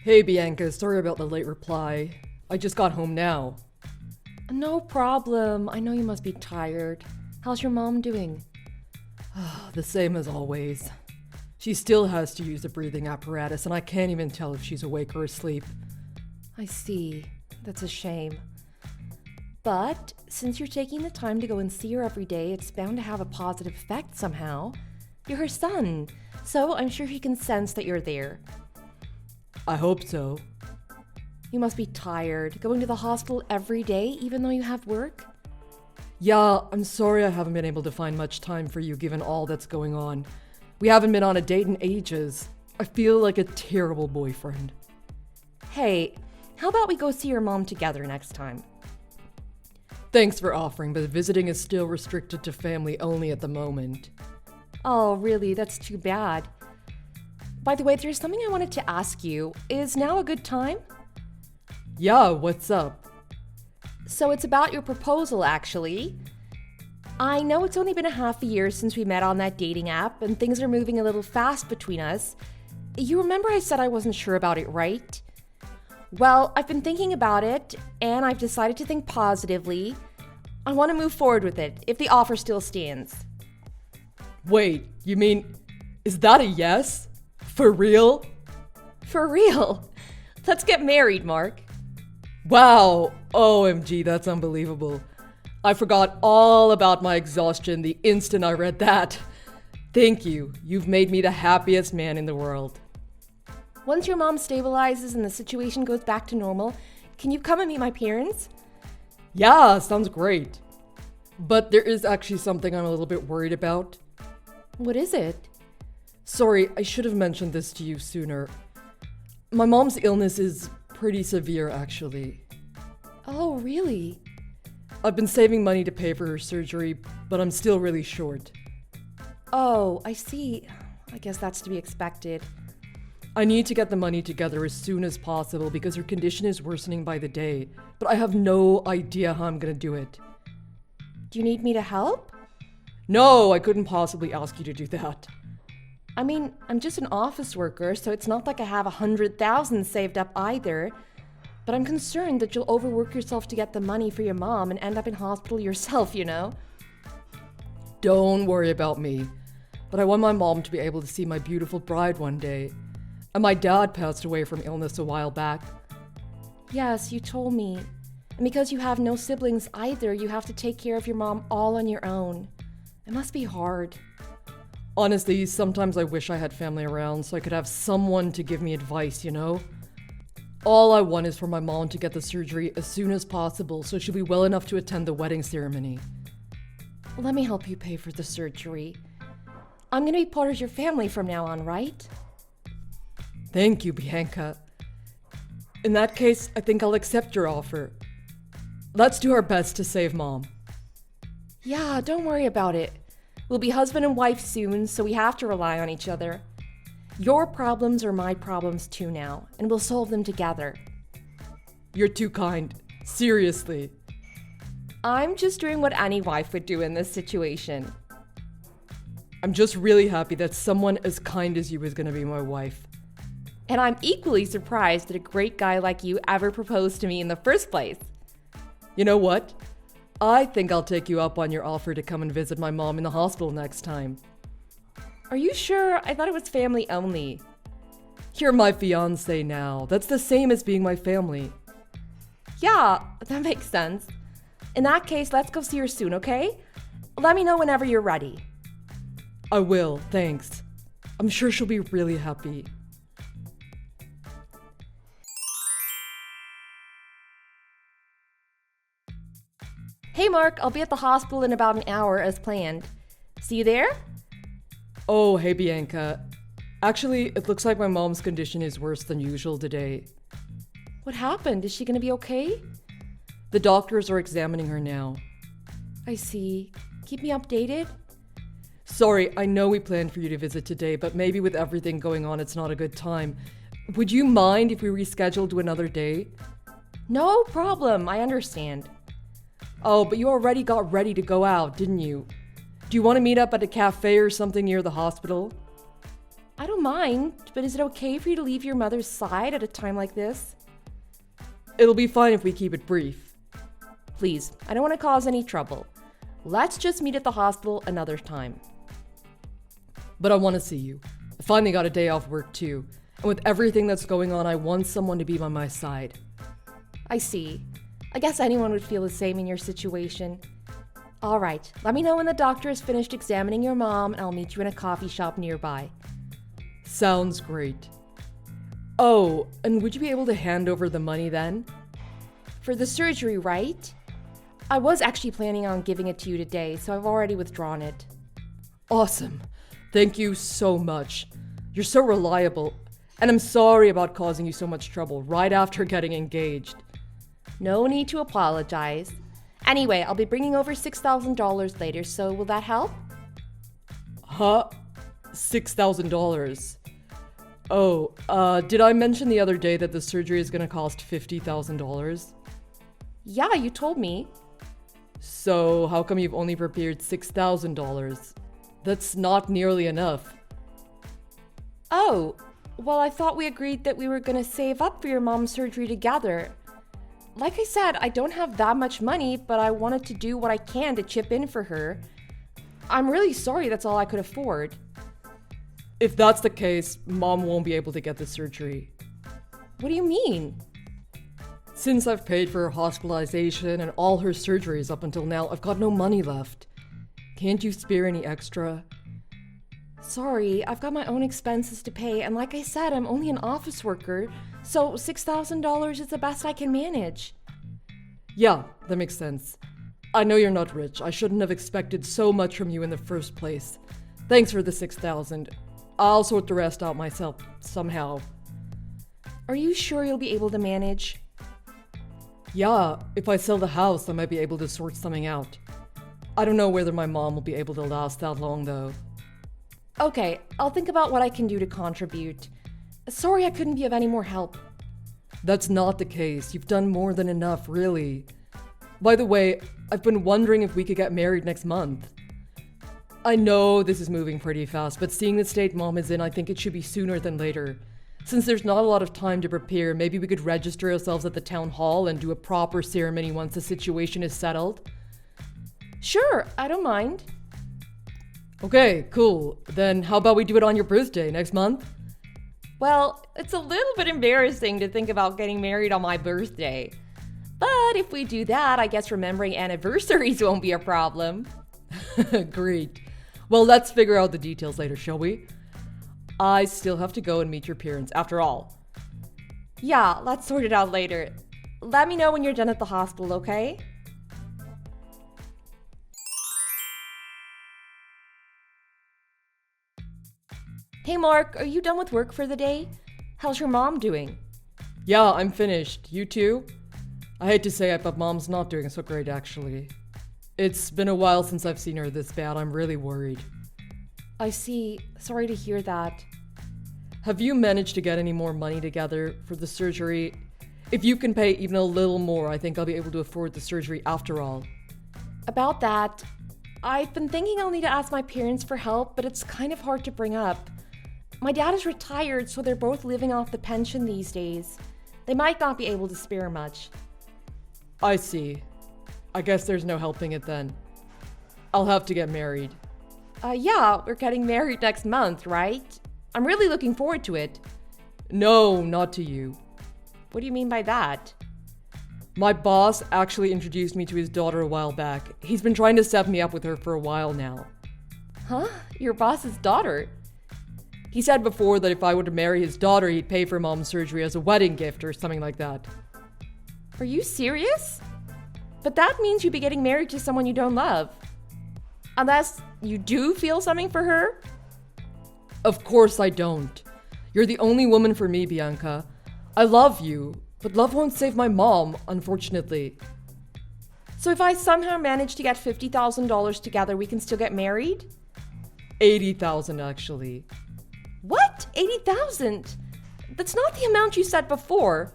Hey Bianca, sorry about the late reply. I just got home now. No problem. I know you must be tired. How's your mom doing? The same as always. She still has to use the breathing apparatus, and I can't even tell if she's awake or asleep. I see. That's a shame. But since you're taking the time to go and see her every day, it's bound to have a positive effect somehow. You're her son, so I'm sure he can sense that you're there. I hope so. You must be tired, going to the hospital every day even though you have work? Yeah, I'm sorry I haven't been able to find much time for you given all that's going on. We haven't been on a date in ages. I feel like a terrible boyfriend. Hey, how about we go see your mom together next time? Thanks for offering, but visiting is still restricted to family only at the moment. Oh, really? That's too bad. By the way, there's something I wanted to ask you. Is now a good time? Yeah, what's up? So it's about your proposal, actually. I know it's only been a half a year since we met on that dating app, and things are moving a little fast between us. You remember I said I wasn't sure about it, right? Well, I've been thinking about it, and I've decided to think positively. I want to move forward with it, if the offer still stands. Wait, you mean, is that a yes? For real? For real? Let's get married, Mark. Wow, OMG, that's unbelievable. I forgot all about my exhaustion the instant I read that. Thank you. You've made me the happiest man in the world. Once your mom stabilizes and the situation goes back to normal, can you come and meet my parents? Yeah, sounds great. But there is actually something I'm a little bit worried about. What is it? Sorry, I should have mentioned this to you sooner. My mom's illness is pretty severe, actually. Oh, really? I've been saving money to pay for her surgery, but I'm still really short. Oh, I see. I guess that's to be expected. I need to get the money together as soon as possible because her condition is worsening by the day, but I have no idea how I'm gonna do it. Do you need me to help? No, I couldn't possibly ask you to do that. I mean, I'm just an office worker, so it's not like I have 100,000 saved up either. But I'm concerned that you'll overwork yourself to get the money for your mom and end up in hospital yourself, you know? Don't worry about me. But I want my mom to be able to see my beautiful bride one day. And my dad passed away from illness a while back. Yes, you told me. And because you have no siblings either, you have to take care of your mom all on your own. It must be hard. Honestly, sometimes I wish I had family around so I could have someone to give me advice, you know? All I want is for my mom to get the surgery as soon as possible so she'll be well enough to attend the wedding ceremony. Let me help you pay for the surgery. I'm gonna be part of your family from now on, right? Thank you, Bianca. In that case, I think I'll accept your offer. Let's do our best to save Mom. Yeah, don't worry about it. We'll be husband and wife soon, so we have to rely on each other. Your problems are my problems too now, and we'll solve them together. You're too kind. Seriously. I'm just doing what any wife would do in this situation. I'm just really happy that someone as kind as you is gonna be my wife. And I'm equally surprised that a great guy like you ever proposed to me in the first place. You know what? I think I'll take you up on your offer to come and visit my mom in the hospital next time. Are you sure? I thought it was family only. You're my fiancé now. That's the same as being my family. Yeah, that makes sense. In that case, let's go see her soon, okay? Let me know whenever you're ready. I will, thanks. I'm sure she'll be really happy. Hey Mark, I'll be at the hospital in about an hour as planned. See you there? Oh, hey Bianca. Actually, it looks like my mom's condition is worse than usual today. What happened? Is she gonna be okay? The doctors are examining her now. I see. Keep me updated. Sorry, I know we planned for you to visit today, but maybe with everything going on, it's not a good time. Would you mind if we rescheduled to another day? No problem, I understand. Oh, but you already got ready to go out, didn't you? Do you want to meet up at a cafe or something near the hospital? I don't mind, but is it okay for you to leave your mother's side at a time like this? It'll be fine if we keep it brief. Please, I don't want to cause any trouble. Let's just meet at the hospital another time. But I want to see you. I finally got a day off work too. And with everything that's going on, I want someone to be by my side. I see. I guess anyone would feel the same in your situation. All right, let me know when the doctor has finished examining your mom, and I'll meet you in a coffee shop nearby. Sounds great. Oh, and would you be able to hand over the money then? For the surgery, right? I was actually planning on giving it to you today, so I've already withdrawn it. Awesome. Thank you so much. You're so reliable. And I'm sorry about causing you so much trouble right after getting engaged. No need to apologize. Anyway, I'll be bringing over $6,000 later, so will that help? Huh? $6,000. Oh, did I mention the other day that the surgery is gonna cost $50,000? Yeah, you told me. So how come you've only prepared $6,000? That's not nearly enough. Oh, well, I thought we agreed that we were gonna save up for your mom's surgery together. Like I said, I don't have that much money, but I wanted to do what I can to chip in for her. I'm really sorry that's all I could afford. If that's the case, Mom won't be able to get the surgery. What do you mean? Since I've paid for her hospitalization and all her surgeries up until now, I've got no money left. Can't you spare any extra? Sorry, I've got my own expenses to pay, and like I said, I'm only an office worker, so $6,000 is the best I can manage. Yeah, that makes sense. I know you're not rich. I shouldn't have expected so much from you in the first place. Thanks for the $6,000. I'll sort the rest out myself, somehow. Are you sure you'll be able to manage? Yeah, if I sell the house, I might be able to sort something out. I don't know whether my mom will be able to last that long, though. Okay, I'll think about what I can do to contribute. Sorry I couldn't be of any more help. That's not the case. You've done more than enough, really. By the way, I've been wondering if we could get married next month. I know this is moving pretty fast, but seeing the state Mom is in, I think it should be sooner than later. Since there's not a lot of time to prepare, maybe we could register ourselves at the town hall and do a proper ceremony once the situation is settled. Sure, I don't mind. Okay, cool. Then how about we do it on your birthday next month? Well, it's a little bit embarrassing to think about getting married on my birthday. But if we do that, I guess remembering anniversaries won't be a problem. Great. Well, let's figure out the details later, shall we? I still have to go and meet your parents, after all. Yeah, let's sort it out later. Let me know when you're done at the hospital, okay? Hey Mark, are you done with work for the day? How's your mom doing? Yeah, I'm finished. You too? I hate to say it, but Mom's not doing so great, actually. It's been a while since I've seen her this bad. I'm really worried. I see. Sorry to hear that. Have you managed to get any more money together for the surgery? If you can pay even a little more, I think I'll be able to afford the surgery after all. About that, I've been thinking I'll need to ask my parents for help, but it's kind of hard to bring up. My dad is retired, so they're both living off the pension these days. They might not be able to spare much. I see. I guess there's no helping it then. I'll have to get married. Yeah, we're getting married next month, right? I'm really looking forward to it. No, not to you. What do you mean by that? My boss actually introduced me to his daughter a while back. He's been trying to set me up with her for a while now. Huh? Your boss's daughter? He said before that if I were to marry his daughter, he'd pay for Mom's surgery as a wedding gift or something like that. Are you serious? But that means you'd be getting married to someone you don't love. Unless you do feel something for her? Of course I don't. You're the only woman for me, Bianca. I love you, but love won't save my mom, unfortunately. So if I somehow manage to get $50,000 together, we can still get married? 80,000 actually. What? 80,000? That's not the amount you said before.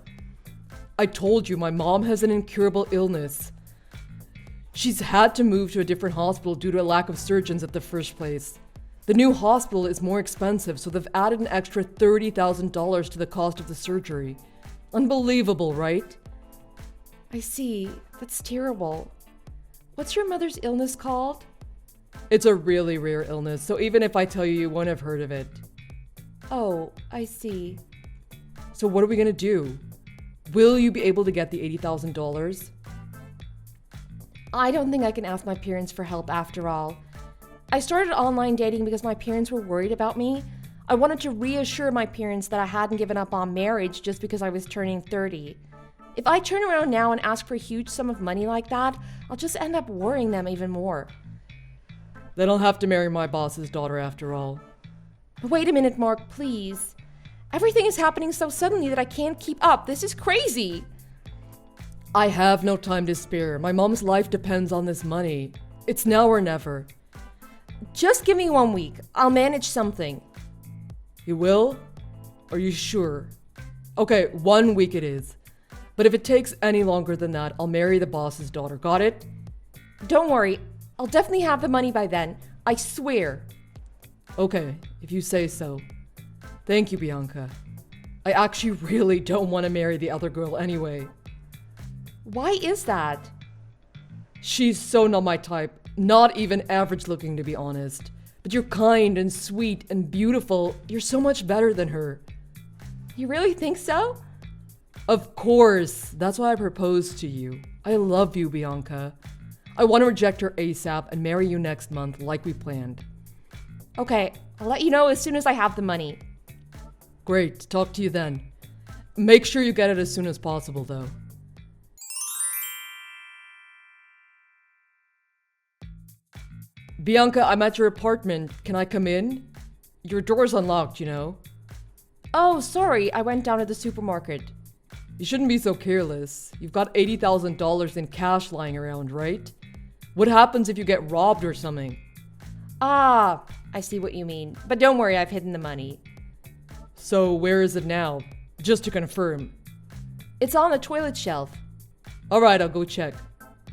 I told you my mom has an incurable illness. She's had to move to a different hospital due to a lack of surgeons at the first place. The new hospital is more expensive, so they've added an extra $30,000 to the cost of the surgery. Unbelievable, right? I see. That's terrible. What's your mother's illness called? It's a really rare illness, so even if I tell you, you won't have heard of it. Oh, I see. So what are we gonna do? Will you be able to get the $80,000? I don't think I can ask my parents for help after all. I started online dating because my parents were worried about me. I wanted to reassure my parents that I hadn't given up on marriage just because I was turning 30. If I turn around now and ask for a huge sum of money like that, I'll just end up worrying them even more. Then I'll have to marry my boss's daughter after all. Wait a minute, Mark, please. Everything is happening so suddenly that I can't keep up. This is crazy. I have no time to spare. My mom's life depends on this money. It's now or never. Just give me 1 week. I'll manage something. You will? Are you sure? Okay, 1 week it is. But if it takes any longer than that, I'll marry the boss's daughter. Got it? Don't worry. I'll definitely have the money by then. I swear. Okay, if you say so. Thank you, Bianca. I actually really don't want to marry the other girl anyway. Why is that? She's so not my type. Not even average looking, to be honest. But you're kind and sweet and beautiful. You're so much better than her. You really think so? Of course. That's why I proposed to you. I love you, Bianca. I want to reject her ASAP and marry you next month like we planned. Okay, I'll let you know as soon as I have the money. Great. Talk to you then. Make sure you get it as soon as possible, though. Bianca, I'm at your apartment. Can I come in? Your door's unlocked, you know. Oh, sorry. I went down to the supermarket. You shouldn't be so careless. You've got $80,000 in cash lying around, right? What happens if you get robbed or something? Ah, I see what you mean. But don't worry, I've hidden the money. So where is it now? Just to confirm. It's on the toilet shelf. Alright, I'll go check.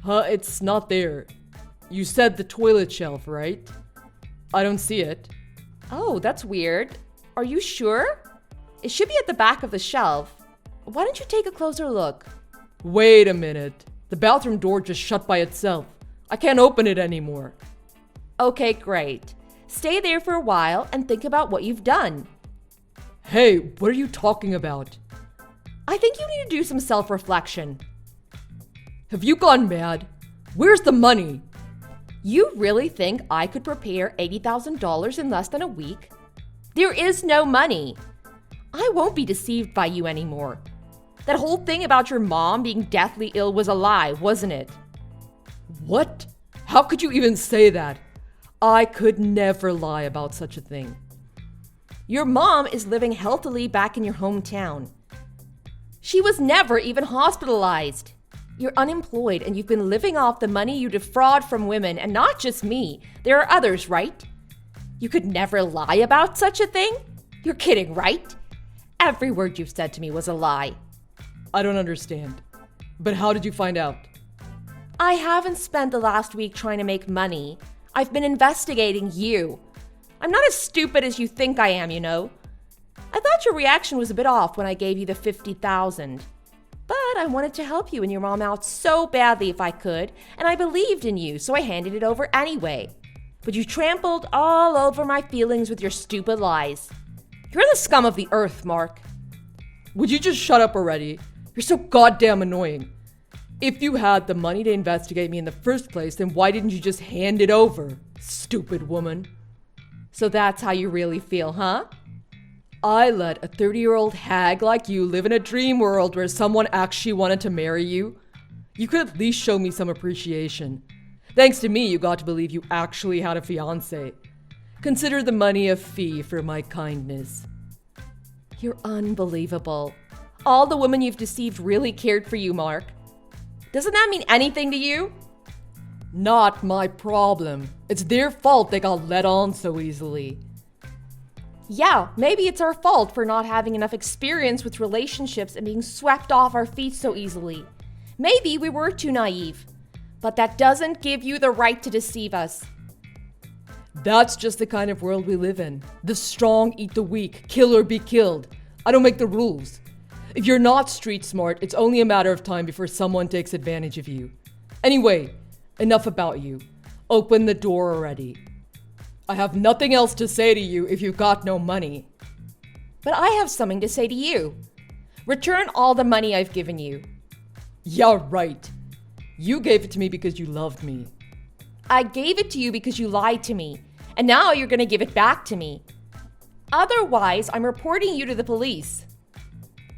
Huh, it's not there. You said the toilet shelf, right? I don't see it. Oh, that's weird. Are you sure? It should be at the back of the shelf. Why don't you take a closer look? Wait a minute. The bathroom door just shut by itself. I can't open it anymore. Okay, great. Stay there for a while and think about what you've done. Hey, what are you talking about? I think you need to do some self-reflection. Have you gone mad? Where's the money? You really think I could prepare $80,000 in less than a week? There is no money. I won't be deceived by you anymore. That whole thing about your mom being deathly ill was a lie, wasn't it? What? How could you even say that? I could never lie about such a thing. Your mom is living healthily back in your hometown. She was never even hospitalized. You're unemployed and you've been living off the money you defraud from women, and not just me. There are others, right? You could never lie about such a thing? You're kidding, right? Every word you've said to me was a lie. I don't understand. But how did you find out? I haven't spent the last week trying to make money. I've been investigating you. I'm not as stupid as you think I am, you know. I thought your reaction was a bit off when I gave you the $50,000. But I wanted to help you and your mom out so badly if I could, and I believed in you, so I handed it over anyway. But you trampled all over my feelings with your stupid lies. You're the scum of the earth, Mark. Would you just shut up already? You're so goddamn annoying. If you had the money to investigate me in the first place, then why didn't you just hand it over? Stupid woman. So that's how you really feel, huh? I let a 30-year-old hag like you live in a dream world where someone actually wanted to marry you? You could at least show me some appreciation. Thanks to me, you got to believe you actually had a fiancé. Consider the money a fee for my kindness. You're unbelievable. All the women you've deceived really cared for you, Mark. Doesn't that mean anything to you? Not my problem. It's their fault they got led on so easily. Yeah, maybe it's our fault for not having enough experience with relationships and being swept off our feet so easily. Maybe we were too naive. But that doesn't give you the right to deceive us. That's just the kind of world we live in. The strong eat the weak, kill or be killed. I don't make the rules. If you're not street smart, it's only a matter of time before someone takes advantage of you. Anyway, enough about you. Open the door already. I have nothing else to say to you if you've got no money. But I have something to say to you. Return all the money I've given you. Yeah, right. You gave it to me because you loved me. I gave it to you because you lied to me, and now you're gonna give it back to me. Otherwise, I'm reporting you to the police.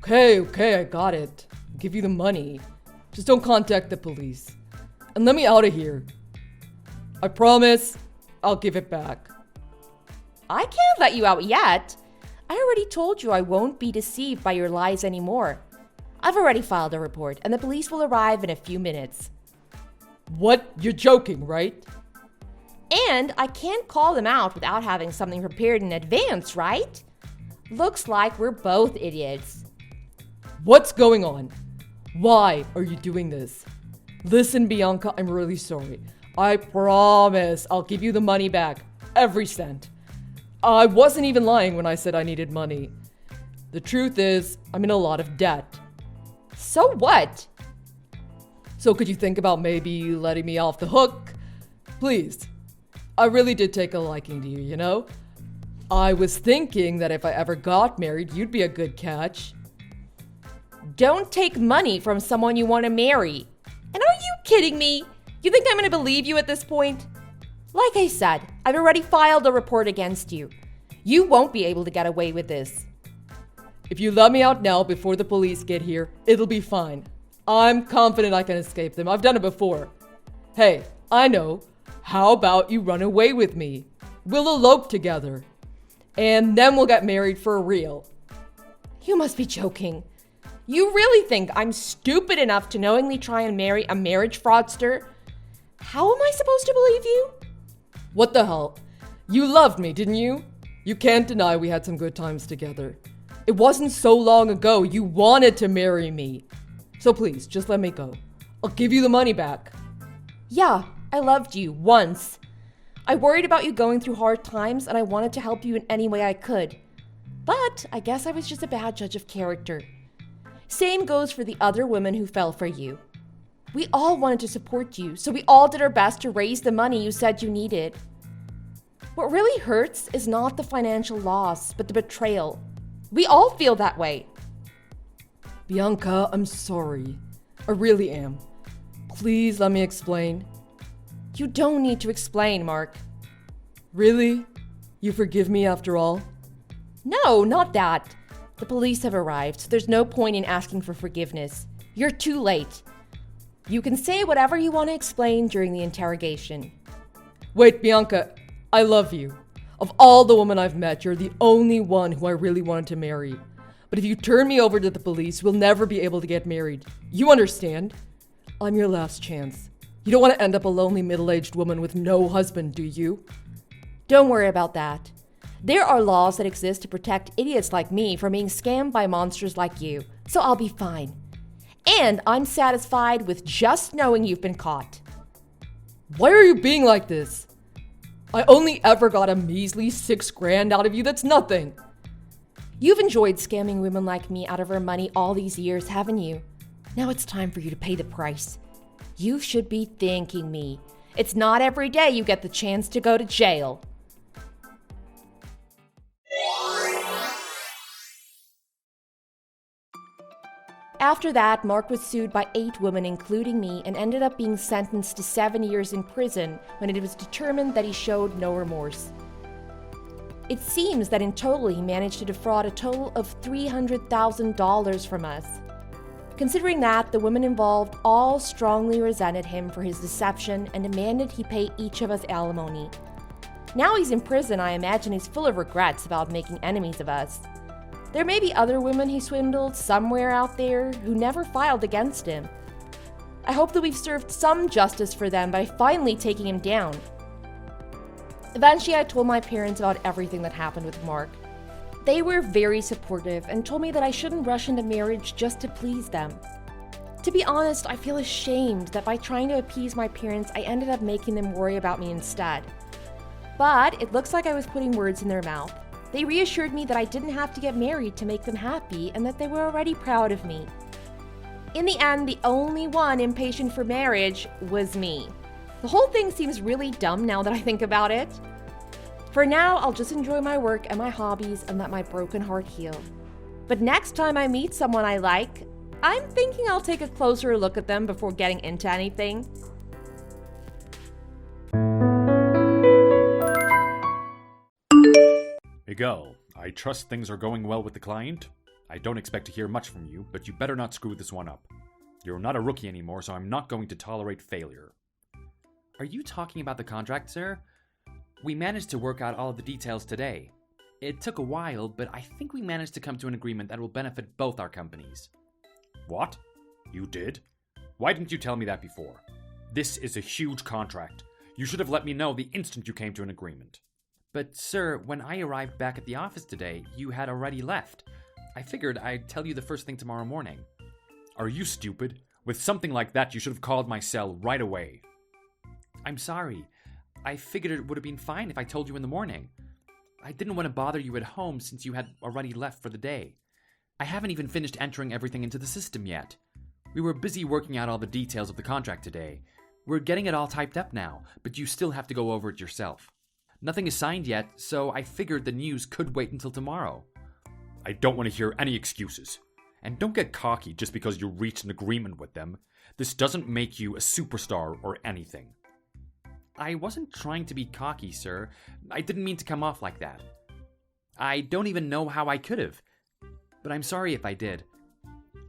Okay, I got it. I'll give you the money. Just don't contact the police. And let me out of here. I promise I'll give it back. I can't let you out yet. I already told you I won't be deceived by your lies anymore. I've already filed a report, and the police will arrive in a few minutes. What? You're joking, right? And I can't call them out without having something prepared in advance, right? Looks like we're both idiots. What's going on? Why are you doing this? Listen, Bianca, I'm really sorry. I promise I'll give you the money back. Every cent. I wasn't even lying when I said I needed money. The truth is, I'm in a lot of debt. So what? So could you think about maybe letting me off the hook? Please. I really did take a liking to you, you know? I was thinking that if I ever got married, you'd be a good catch. Don't take money from someone you want to marry. And are you kidding me? You think I'm going to believe you at this point? Like I said, I've already filed a report against you. You won't be able to get away with this. If you let me out now before the police get here, it'll be fine. I'm confident I can escape them. I've done it before. Hey, I know. How about you run away with me? We'll elope together. And then we'll get married for real. You must be joking. You really think I'm stupid enough to knowingly try and marry a marriage fraudster? How am I supposed to believe you? What the hell? You loved me, didn't you? You can't deny we had some good times together. It wasn't so long ago you wanted to marry me. So please, just let me go. I'll give you the money back. Yeah, I loved you once. I worried about you going through hard times and I wanted to help you in any way I could. But I guess I was just a bad judge of character. Same goes for the other women who fell for you. We all wanted to support you, so we all did our best to raise the money you said you needed. What really hurts is not the financial loss, but the betrayal. We all feel that way. Bianca, I'm sorry. I really am. Please let me explain. You don't need to explain, Mark. Really? You forgive me after all? No, not that. The police have arrived, so there's no point in asking for forgiveness. You're too late. You can say whatever you want to explain during the interrogation. Wait, Bianca, I love you. Of all the women I've met, you're the only one who I really wanted to marry. But if you turn me over to the police, we'll never be able to get married. You understand? I'm your last chance. You don't want to end up a lonely middle-aged woman with no husband, do you? Don't worry about that. There are laws that exist to protect idiots like me from being scammed by monsters like you, so I'll be fine. And I'm satisfied with just knowing you've been caught. Why are you being like this? I only ever got a measly $6,000 out of you. That's nothing. You've enjoyed scamming women like me out of her money all these years, haven't you? Now it's time for you to pay the price. You should be thanking me. It's not every day you get the chance to go to jail. After that, Mark was sued by 8 women, including me, and ended up being sentenced to 7 years in prison when it was determined that he showed no remorse. It seems that in total he managed to defraud a total of $300,000 from us. Considering that, the women involved all strongly resented him for his deception and demanded he pay each of us alimony. Now he's in prison, I imagine he's full of regrets about making enemies of us. There may be other women he swindled somewhere out there who never filed against him. I hope that we've served some justice for them by finally taking him down. Eventually, I told my parents about everything that happened with Mark. They were very supportive and told me that I shouldn't rush into marriage just to please them. To be honest, I feel ashamed that by trying to appease my parents, I ended up making them worry about me instead. But it looks like I was putting words in their mouth. They reassured me that I didn't have to get married to make them happy and that they were already proud of me. In the end, the only one impatient for marriage was me. The whole thing seems really dumb now that I think about it. For now, I'll just enjoy my work and my hobbies and let my broken heart heal. But next time I meet someone I like, I'm thinking I'll take a closer look at them before getting into anything. Miguel, I trust things are going well with the client. I don't expect to hear much from you, but you better not screw this one up. You're not a rookie anymore, so I'm not going to tolerate failure. Are you talking about the contract, sir? We managed to work out all of the details today. It took a while, but I think we managed to come to an agreement that will benefit both our companies. What? You did? Why didn't you tell me that before? This is a huge contract. You should have let me know the instant you came to an agreement. But, sir, when I arrived back at the office today, you had already left. I figured I'd tell you the first thing tomorrow morning. Are you stupid? With something like that, you should have called my cell right away. I'm sorry. I figured it would have been fine if I told you in the morning. I didn't want to bother you at home since you had already left for the day. I haven't even finished entering everything into the system yet. We were busy working out all the details of the contract today. We're getting it all typed up now, but you still have to go over it yourself. Nothing is signed yet, so I figured the news could wait until tomorrow. I don't want to hear any excuses. And don't get cocky just because you reached an agreement with them. This doesn't make you a superstar or anything. I wasn't trying to be cocky, sir. I didn't mean to come off like that. I don't even know how I could have. But I'm sorry if I did.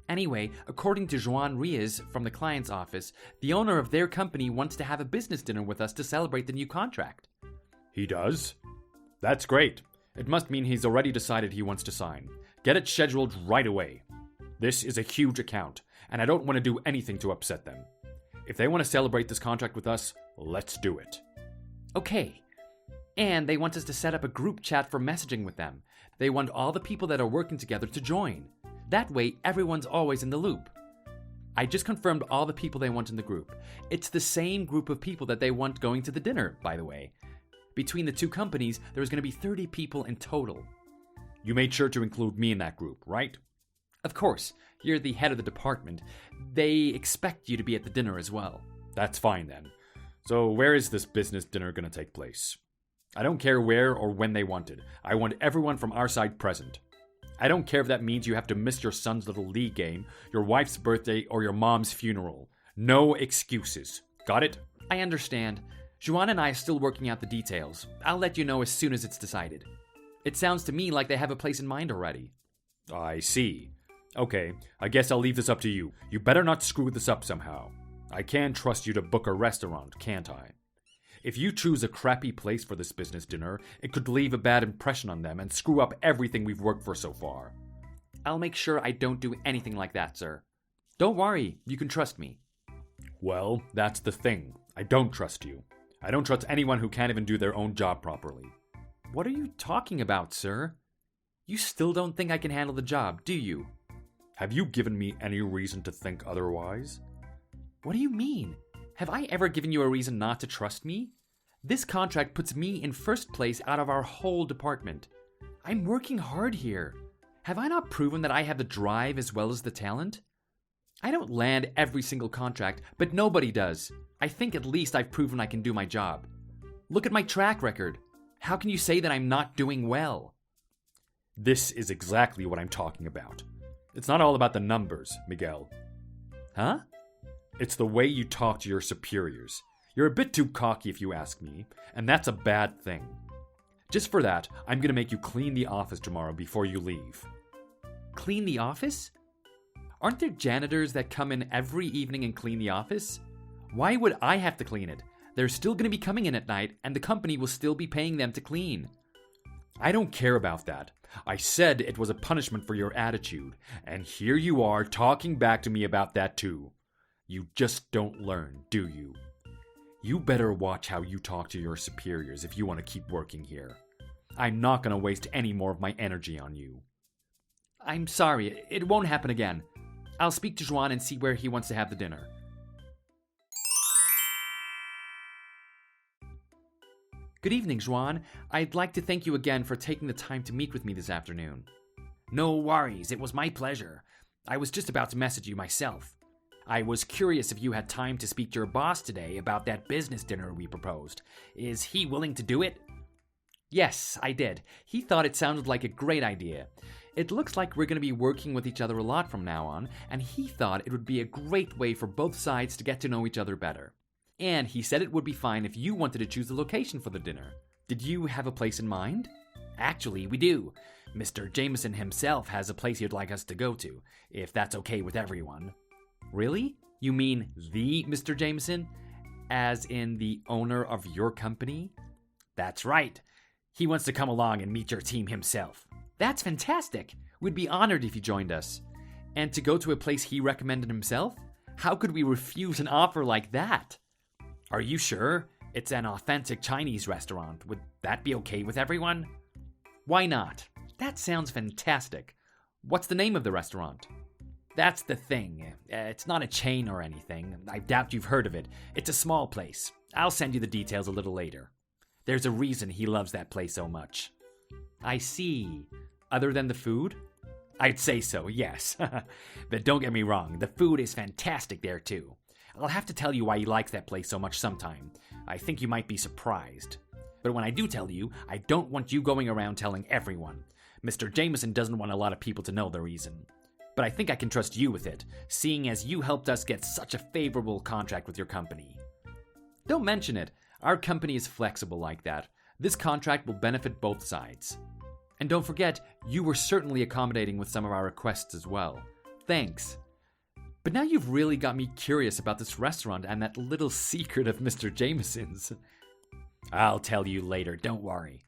Anyway, according to Joan Riaz from the client's office, the owner of their company wants to have a business dinner with us to celebrate the new contract. He does? That's great. It must mean he's already decided he wants to sign. Get it scheduled right away. This is a huge account, and I don't want to do anything to upset them. If they want to celebrate this contract with us, let's do it. Okay. And they want us to set up a group chat for messaging with them. They want all the people that are working together to join. That way, everyone's always in the loop. I just confirmed all the people they want in the group. It's the same group of people that they want going to the dinner, by the way. Between the two companies, there's going to be 30 people in total. You made sure to include me in that group, right? Of course, you're the head of the department. They expect you to be at the dinner as well. That's fine then. So where is this business dinner going to take place? I don't care where or when they want it. I want everyone from our side present. I don't care if that means you have to miss your son's little league game, your wife's birthday, or your mom's funeral. No excuses. Got it? I understand. Joanne and I are still working out the details. I'll let you know as soon as it's decided. It sounds to me like they have a place in mind already. I see. Okay, I guess I'll leave this up to you. You better not screw this up somehow. I can't trust you to book a restaurant, can't I? If you choose a crappy place for this business dinner, it could leave a bad impression on them and screw up everything we've worked for so far. I'll make sure I don't do anything like that, sir. Don't worry, you can trust me. Well, that's the thing. I don't trust you. I don't trust anyone who can't even do their own job properly. What are you talking about, sir? You still don't think I can handle the job, do you? Have you given me any reason to think otherwise? What do you mean? Have I ever given you a reason not to trust me? This contract puts me in first place out of our whole department. I'm working hard here. Have I not proven that I have the drive as well as the talent? I don't land every single contract, but nobody does. I think at least I've proven I can do my job. Look at my track record. How can you say that I'm not doing well? This is exactly what I'm talking about. It's not all about the numbers, Miguel. Huh? It's the way you talk to your superiors. You're a bit too cocky if you ask me, and that's a bad thing. Just for that, I'm gonna make you clean the office tomorrow before you leave. Clean the office? Aren't there janitors that come in every evening and clean the office? Why would I have to clean it? They're still gonna be coming in at night, and the company will still be paying them to clean. I don't care about that. I said it was a punishment for your attitude, and here you are talking back to me about that too. You just don't learn, do you? You better watch how you talk to your superiors if you want to keep working here. I'm not going to waste any more of my energy on you. I'm sorry, it won't happen again. I'll speak to Juan and see where he wants to have the dinner. Good evening, Juan. I'd like to thank you again for taking the time to meet with me this afternoon. No worries, it was my pleasure. I was just about to message you myself. I was curious if you had time to speak to your boss today about that business dinner we proposed. Is he willing to do it? Yes, I did. He thought it sounded like a great idea. It looks like we're going to be working with each other a lot from now on, and he thought it would be a great way for both sides to get to know each other better. And he said it would be fine if you wanted to choose the location for the dinner. Did you have a place in mind? Actually, we do. Mr. Jameson himself has a place he'd like us to go to, if that's okay with everyone. Really? You mean the Mr. Jameson? As in the owner of your company? That's right. He wants to come along and meet your team himself. That's fantastic. We'd be honored if you joined us. And to go to a place he recommended himself? How could we refuse an offer like that? Are you sure? It's an authentic Chinese restaurant. Would that be okay with everyone? Why not? That sounds fantastic. What's the name of the restaurant? That's the thing. It's not a chain or anything. I doubt you've heard of it. It's a small place. I'll send you the details a little later. There's a reason he loves that place so much. I see. Other than the food? I'd say so, yes. But don't get me wrong, the food is fantastic there too. I'll have to tell you why he likes that place so much sometime. I think you might be surprised. But when I do tell you, I don't want you going around telling everyone. Mr. Jameson doesn't want a lot of people to know the reason. But I think I can trust you with it, seeing as you helped us get such a favorable contract with your company. Don't mention it. Our company is flexible like that. This contract will benefit both sides. And don't forget, you were certainly accommodating with some of our requests as well. Thanks. But now you've really got me curious about this restaurant and that little secret of Mr. Jameson's. I'll tell you later, don't worry.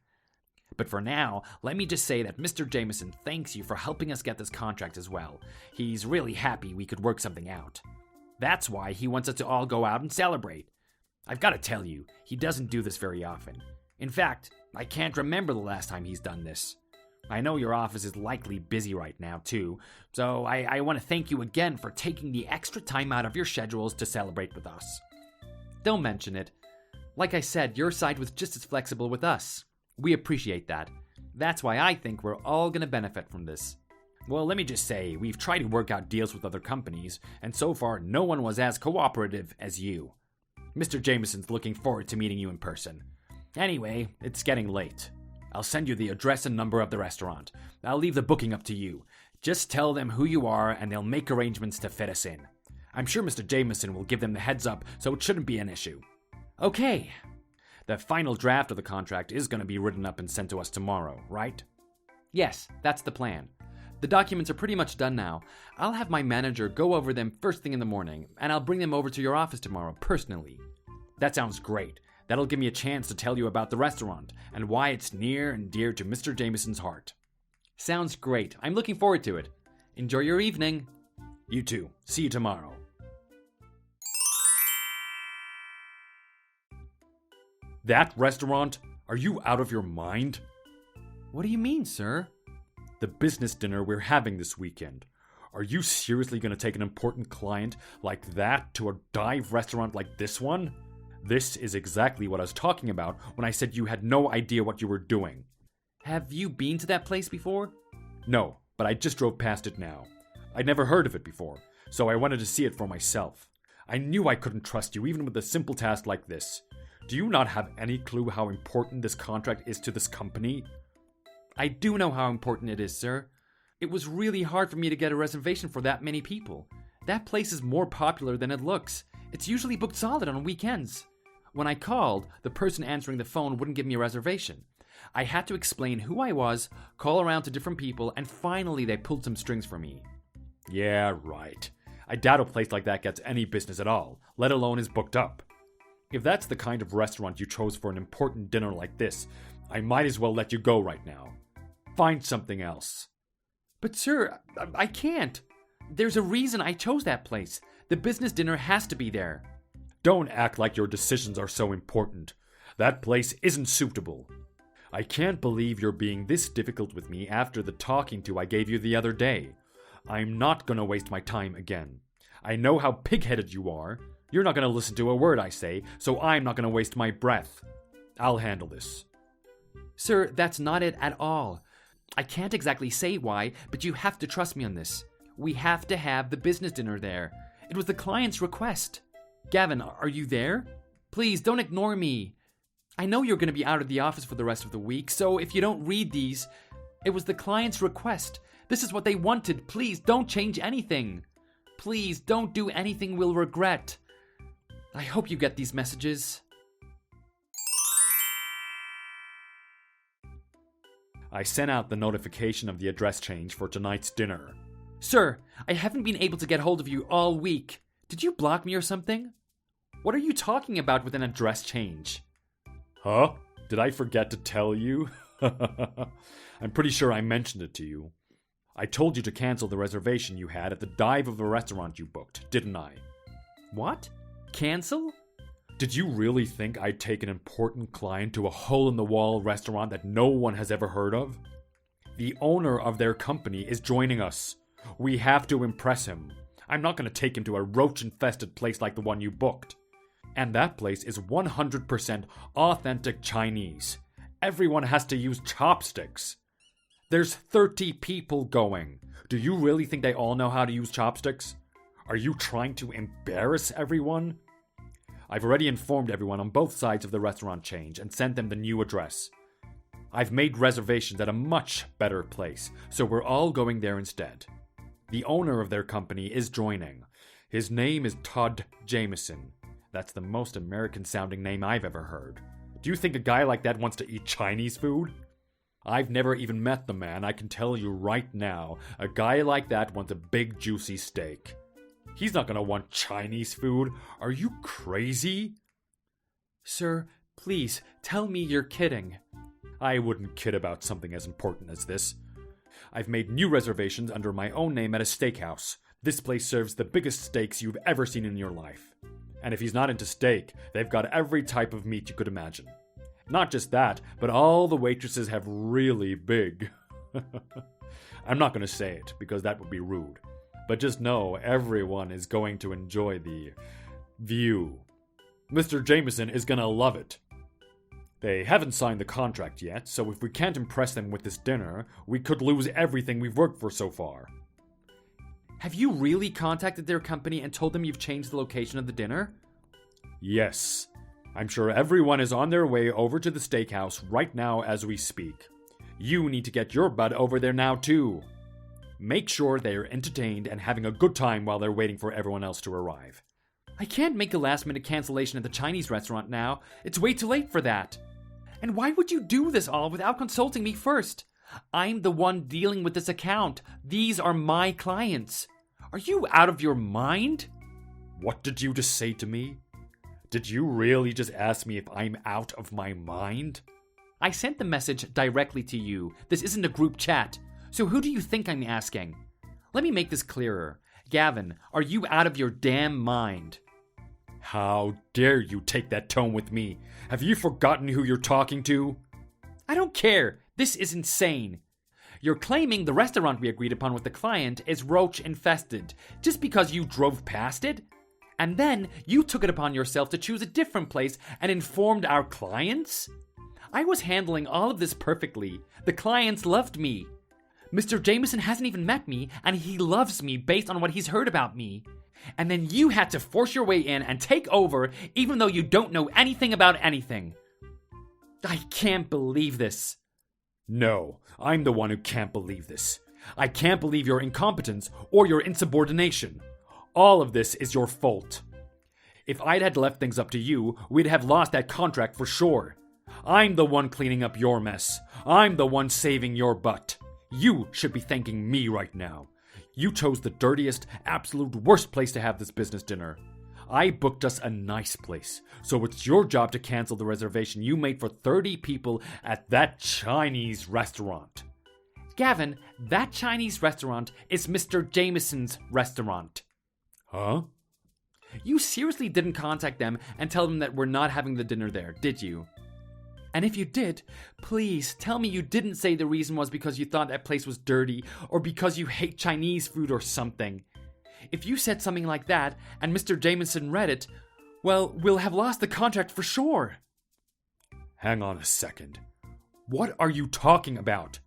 But for now, let me just say that Mr. Jameson thanks you for helping us get this contract as well. He's really happy we could work something out. That's why he wants us to all go out and celebrate. I've got to tell you, he doesn't do this very often. In fact, I can't remember the last time he's done this. I know your office is likely busy right now, too, so I want to thank you again for taking the extra time out of your schedules to celebrate with us. Don't mention it. Like I said, your side was just as flexible with us. We appreciate that. That's why I think we're all going to benefit from this. Well, let me just say, we've tried to work out deals with other companies, and so far no one was as cooperative as you. Mr. Jameson's looking forward to meeting you in person. Anyway, it's getting late. I'll send you the address and number of the restaurant. I'll leave the booking up to you. Just tell them who you are and they'll make arrangements to fit us in. I'm sure Mr. Jameson will give them the heads up, so it shouldn't be an issue. Okay. The final draft of the contract is going to be written up and sent to us tomorrow, right? Yes, that's the plan. The documents are pretty much done now. I'll have my manager go over them first thing in the morning, and I'll bring them over to your office tomorrow, personally. That sounds great. That'll give me a chance to tell you about the restaurant, and why it's near and dear to Mr. Jameson's heart. Sounds great. I'm looking forward to it. Enjoy your evening. You too. See you tomorrow. That restaurant? Are you out of your mind? What do you mean, sir? The business dinner we're having this weekend. Are you seriously going to take an important client like that to a dive restaurant like this one? This is exactly what I was talking about when I said you had no idea what you were doing. Have you been to that place before? No, but I just drove past it now. I'd never heard of it before, so I wanted to see it for myself. I knew I couldn't trust you even with a simple task like this. Do you not have any clue how important this contract is to this company? I do know how important it is, sir. It was really hard for me to get a reservation for that many people. That place is more popular than it looks. It's usually booked solid on weekends. When I called, the person answering the phone wouldn't give me a reservation. I had to explain who I was, call around to different people, and finally they pulled some strings for me. Yeah, right. I doubt a place like that gets any business at all, let alone is booked up. If that's the kind of restaurant you chose for an important dinner like this, I might as well let you go right now. Find something else. But sir, I can't. There's a reason I chose that place. The business dinner has to be there. Don't act like your decisions are so important. That place isn't suitable. I can't believe you're being this difficult with me after the talking to I gave you the other day. I'm not gonna waste my time again. I know how pig-headed you are. You're not gonna listen to a word I say, so I'm not gonna waste my breath. I'll handle this. Sir, that's not it at all. I can't exactly say why, but you have to trust me on this. We have to have the business dinner there. It was the client's request. Gavin, are you there? Please, don't ignore me. I know you're going to be out of the office for the rest of the week, so if you don't read these, it was the client's request. This is what they wanted. Please, don't change anything. Please, don't do anything we'll regret. I hope you get these messages. I sent out the notification of the address change for tonight's dinner. Sir, I haven't been able to get hold of you all week. Did you block me or something? What are you talking about with an address change? Huh? Did I forget to tell you? I'm pretty sure I mentioned it to you. I told you to cancel the reservation you had at the dive of the restaurant you booked, didn't I? What? Cancel? Did you really think I'd take an important client to a hole-in-the-wall restaurant that no one has ever heard of? The owner of their company is joining us. We have to impress him. I'm not going to take him to a roach-infested place like the one you booked. And that place is 100% authentic Chinese. Everyone has to use chopsticks. There's 30 people going. Do you really think they all know how to use chopsticks? Are you trying to embarrass everyone? I've already informed everyone on both sides of the restaurant change and sent them the new address. I've made reservations at a much better place, so we're all going there instead. The owner of their company is joining. His name is Todd Jameson. That's the most American-sounding name I've ever heard. Do you think a guy like that wants to eat Chinese food? I've never even met the man. I can tell you right now, a guy like that wants a big juicy steak. He's not gonna want Chinese food. Are you crazy? Sir, please, tell me you're kidding. I wouldn't kid about something as important as this. I've made new reservations under my own name at a steakhouse. This place serves the biggest steaks you've ever seen in your life. And if he's not into steak, they've got every type of meat you could imagine. Not just that, but all the waitresses have really big. I'm not gonna say it, because that would be rude. But just know everyone is going to enjoy the view. Mr. Jameson is gonna love it. They haven't signed the contract yet, so if we can't impress them with this dinner, we could lose everything we've worked for so far. Have you really contacted their company and told them you've changed the location of the dinner? Yes. I'm sure everyone is on their way over to the steakhouse right now as we speak. You need to get your butt over there now too. Make sure they are entertained and having a good time while they're waiting for everyone else to arrive. I can't make a last-minute cancellation at the Chinese restaurant now. It's way too late for that. And why would you do this all without consulting me first? I'm the one dealing with this account. These are my clients. Are you out of your mind? What did you just say to me? Did you really just ask me if I'm out of my mind? I sent the message directly to you. This isn't a group chat. So who do you think I'm asking? Let me make this clearer. Gavin, are you out of your damn mind? How dare you take that tone with me? Have you forgotten who you're talking to? I don't care. This is insane. You're claiming the restaurant we agreed upon with the client is roach infested just because you drove past it? And then you took it upon yourself to choose a different place and informed our clients? I was handling all of this perfectly. The clients loved me. Mr. Jameson hasn't even met me, and he loves me based on what he's heard about me. And then you had to force your way in and take over, even though you don't know anything about anything. I can't believe this. No, I'm the one who can't believe this. I can't believe your incompetence or your insubordination. All of this is your fault. If I'd had left things up to you, we'd have lost that contract for sure. I'm the one cleaning up your mess. I'm the one saving your butt. You should be thanking me right now. You chose the dirtiest, absolute worst place to have this business dinner. I booked us a nice place, so it's your job to cancel the reservation you made for 30 people at that Chinese restaurant. Gavin, that Chinese restaurant is Mr. Jameson's restaurant. Huh? You seriously didn't contact them and tell them that we're not having the dinner there, did you? And if you did, please tell me you didn't say the reason was because you thought that place was dirty or because you hate Chinese food or something. If you said something like that and Mr. Jameson read it, well, we'll have lost the contract for sure. Hang on a second. What are you talking about?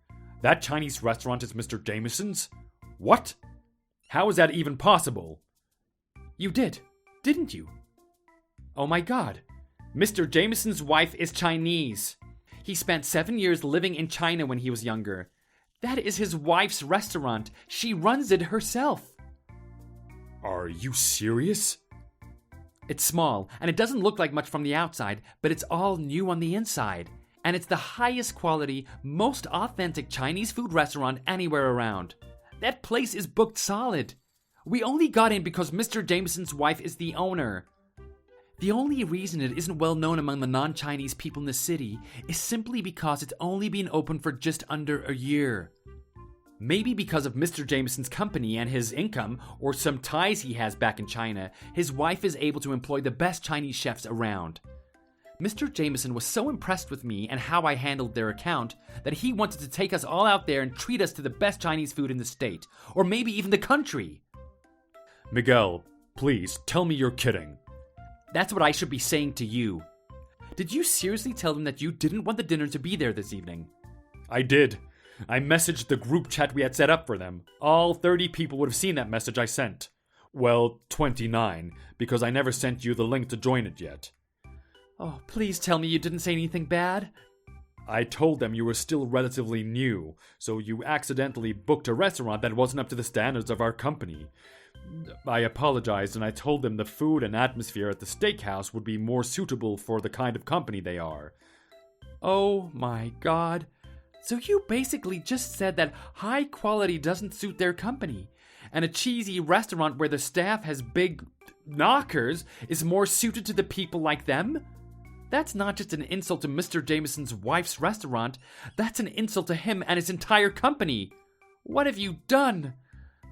That Chinese restaurant is Mr. Jameson's? What? How is that even possible? You did, didn't you? Oh my god. Mr. Jameson's wife is Chinese. He spent 7 years living in China when he was younger. That is his wife's restaurant. She runs it herself. Are you serious? It's small, and it doesn't look like much from the outside, but it's all new on the inside. And it's the highest quality, most authentic Chinese food restaurant anywhere around. That place is booked solid. We only got in because Mr. Jameson's wife is the owner. The only reason it isn't well known among the non-Chinese people in the city is simply because it's only been open for just under a year. Maybe because of Mr. Jameson's company and his income, or some ties he has back in China, his wife is able to employ the best Chinese chefs around. Mr. Jameson was so impressed with me and how I handled their account that he wanted to take us all out there and treat us to the best Chinese food in the state, or maybe even the country. Miguel, please, tell me you're kidding. That's what I should be saying to you. Did you seriously tell them that you didn't want the dinner to be there this evening? I did. I messaged the group chat we had set up for them. All 30 people would have seen that message I sent. Well, 29, because I never sent you the link to join it yet. Oh, please tell me you didn't say anything bad. I told them you were still relatively new, so you accidentally booked a restaurant that wasn't up to the standards of our company. I apologized and I told them the food and atmosphere at the steakhouse would be more suitable for the kind of company they are. Oh my god. So you basically just said that high quality doesn't suit their company, and a cheesy restaurant where the staff has big knockers is more suited to the people like them? That's not just an insult to Mr. Jameson's wife's restaurant, that's an insult to him and his entire company. What have you done?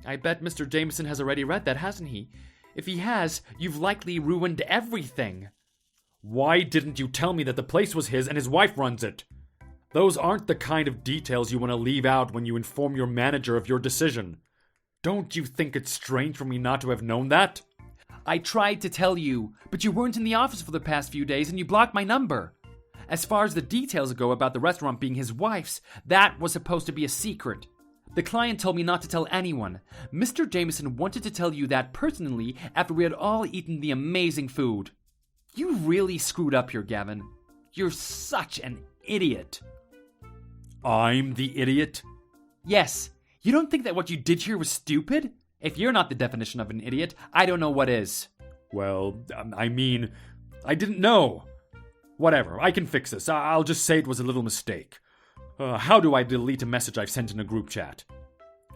I bet Mr. Jameson has already read that, hasn't he? If he has, you've likely ruined everything. Why didn't you tell me that the place was his and his wife runs it? Those aren't the kind of details you want to leave out when you inform your manager of your decision. Don't you think it's strange for me not to have known that? I tried to tell you, but you weren't in the office for the past few days and you blocked my number. As far as the details go about the restaurant being his wife's, that was supposed to be a secret. The client told me not to tell anyone. Mr. Jameson wanted to tell you that personally after we had all eaten the amazing food. You really screwed up here, Gavin. You're such an idiot. I'm the idiot? Yes. You don't think that what you did here was stupid? If you're not the definition of an idiot, I don't know what is. Well, I mean, I didn't know. Whatever, I can fix this. I'll just say it was a little mistake. How do I delete a message I've sent in a group chat?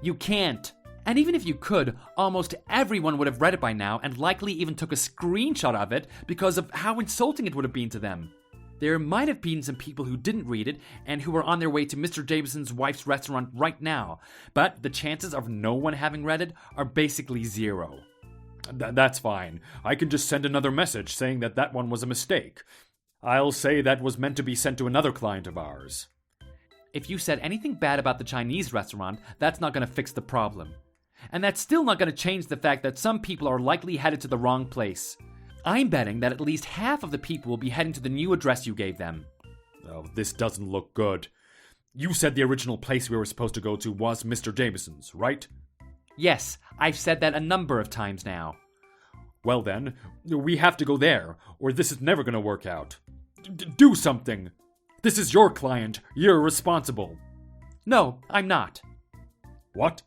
You can't. And even if you could, almost everyone would have read it by now and likely even took a screenshot of it because of how insulting it would have been to them. There might have been some people who didn't read it and who are on their way to Mr. Jameson's wife's restaurant right now, but the chances of no one having read it are basically zero. That's fine. I can just send another message saying that one was a mistake. I'll say that was meant to be sent to another client of ours. If you said anything bad about the Chinese restaurant, that's not going to fix the problem. And that's still not going to change the fact that some people are likely headed to the wrong place. I'm betting that at least half of the people will be heading to the new address you gave them. Oh, this doesn't look good. You said the original place we were supposed to go to was Mr. Jameson's, right? Yes, I've said that a number of times now. Well then, we have to go there, or this is never going to work out. Do something! This is your client. You're responsible. No, I'm not. What?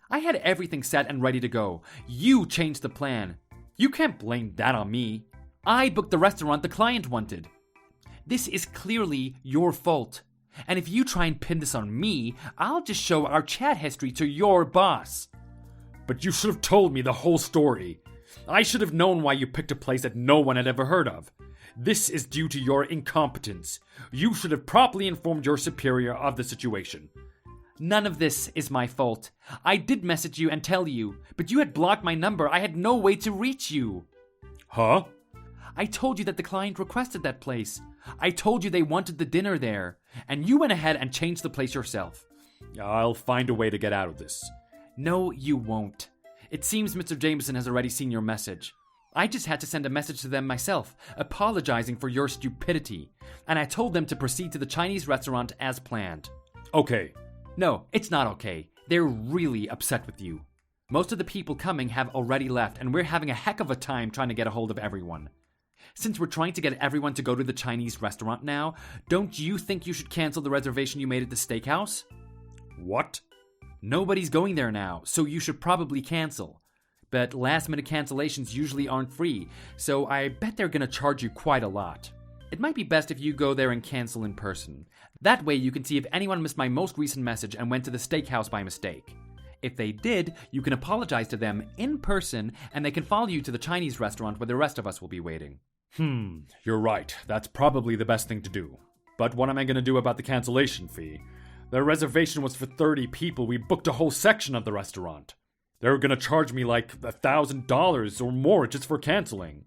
I had everything set and ready to go. You changed the plan. You can't blame that on me. I booked the restaurant the client wanted. This is clearly your fault. And if you try and pin this on me, I'll just show our chat history to your boss. But you should have told me the whole story. I should have known why you picked a place that no one had ever heard of. This is due to your incompetence. You should have properly informed your superior of the situation. None of this is my fault. I did message you and tell you, but you had blocked my number. I had no way to reach you. Huh? I told you that the client requested that place. I told you they wanted the dinner there, and you went ahead and changed the place yourself. I'll find a way to get out of this. No, you won't. It seems Mr. Jameson has already seen your message. I just had to send a message to them myself, apologizing for your stupidity, and I told them to proceed to the Chinese restaurant as planned. Okay. No, it's not okay. They're really upset with you. Most of the people coming have already left, and we're having a heck of a time trying to get a hold of everyone. Since we're trying to get everyone to go to the Chinese restaurant now, don't you think you should cancel the reservation you made at the steakhouse? What? Nobody's going there now, so you should probably cancel. But last-minute cancellations usually aren't free, so I bet they're gonna charge you quite a lot. It might be best if you go there and cancel in person. That way you can see if anyone missed my most recent message and went to the steakhouse by mistake. If they did, you can apologize to them in person, and they can follow you to the Chinese restaurant where the rest of us will be waiting. You're right. That's probably the best thing to do. But what am I going to do about the cancellation fee? The reservation was for 30 people. We booked a whole section of the restaurant. They're going to charge me like $1,000 or more just for canceling.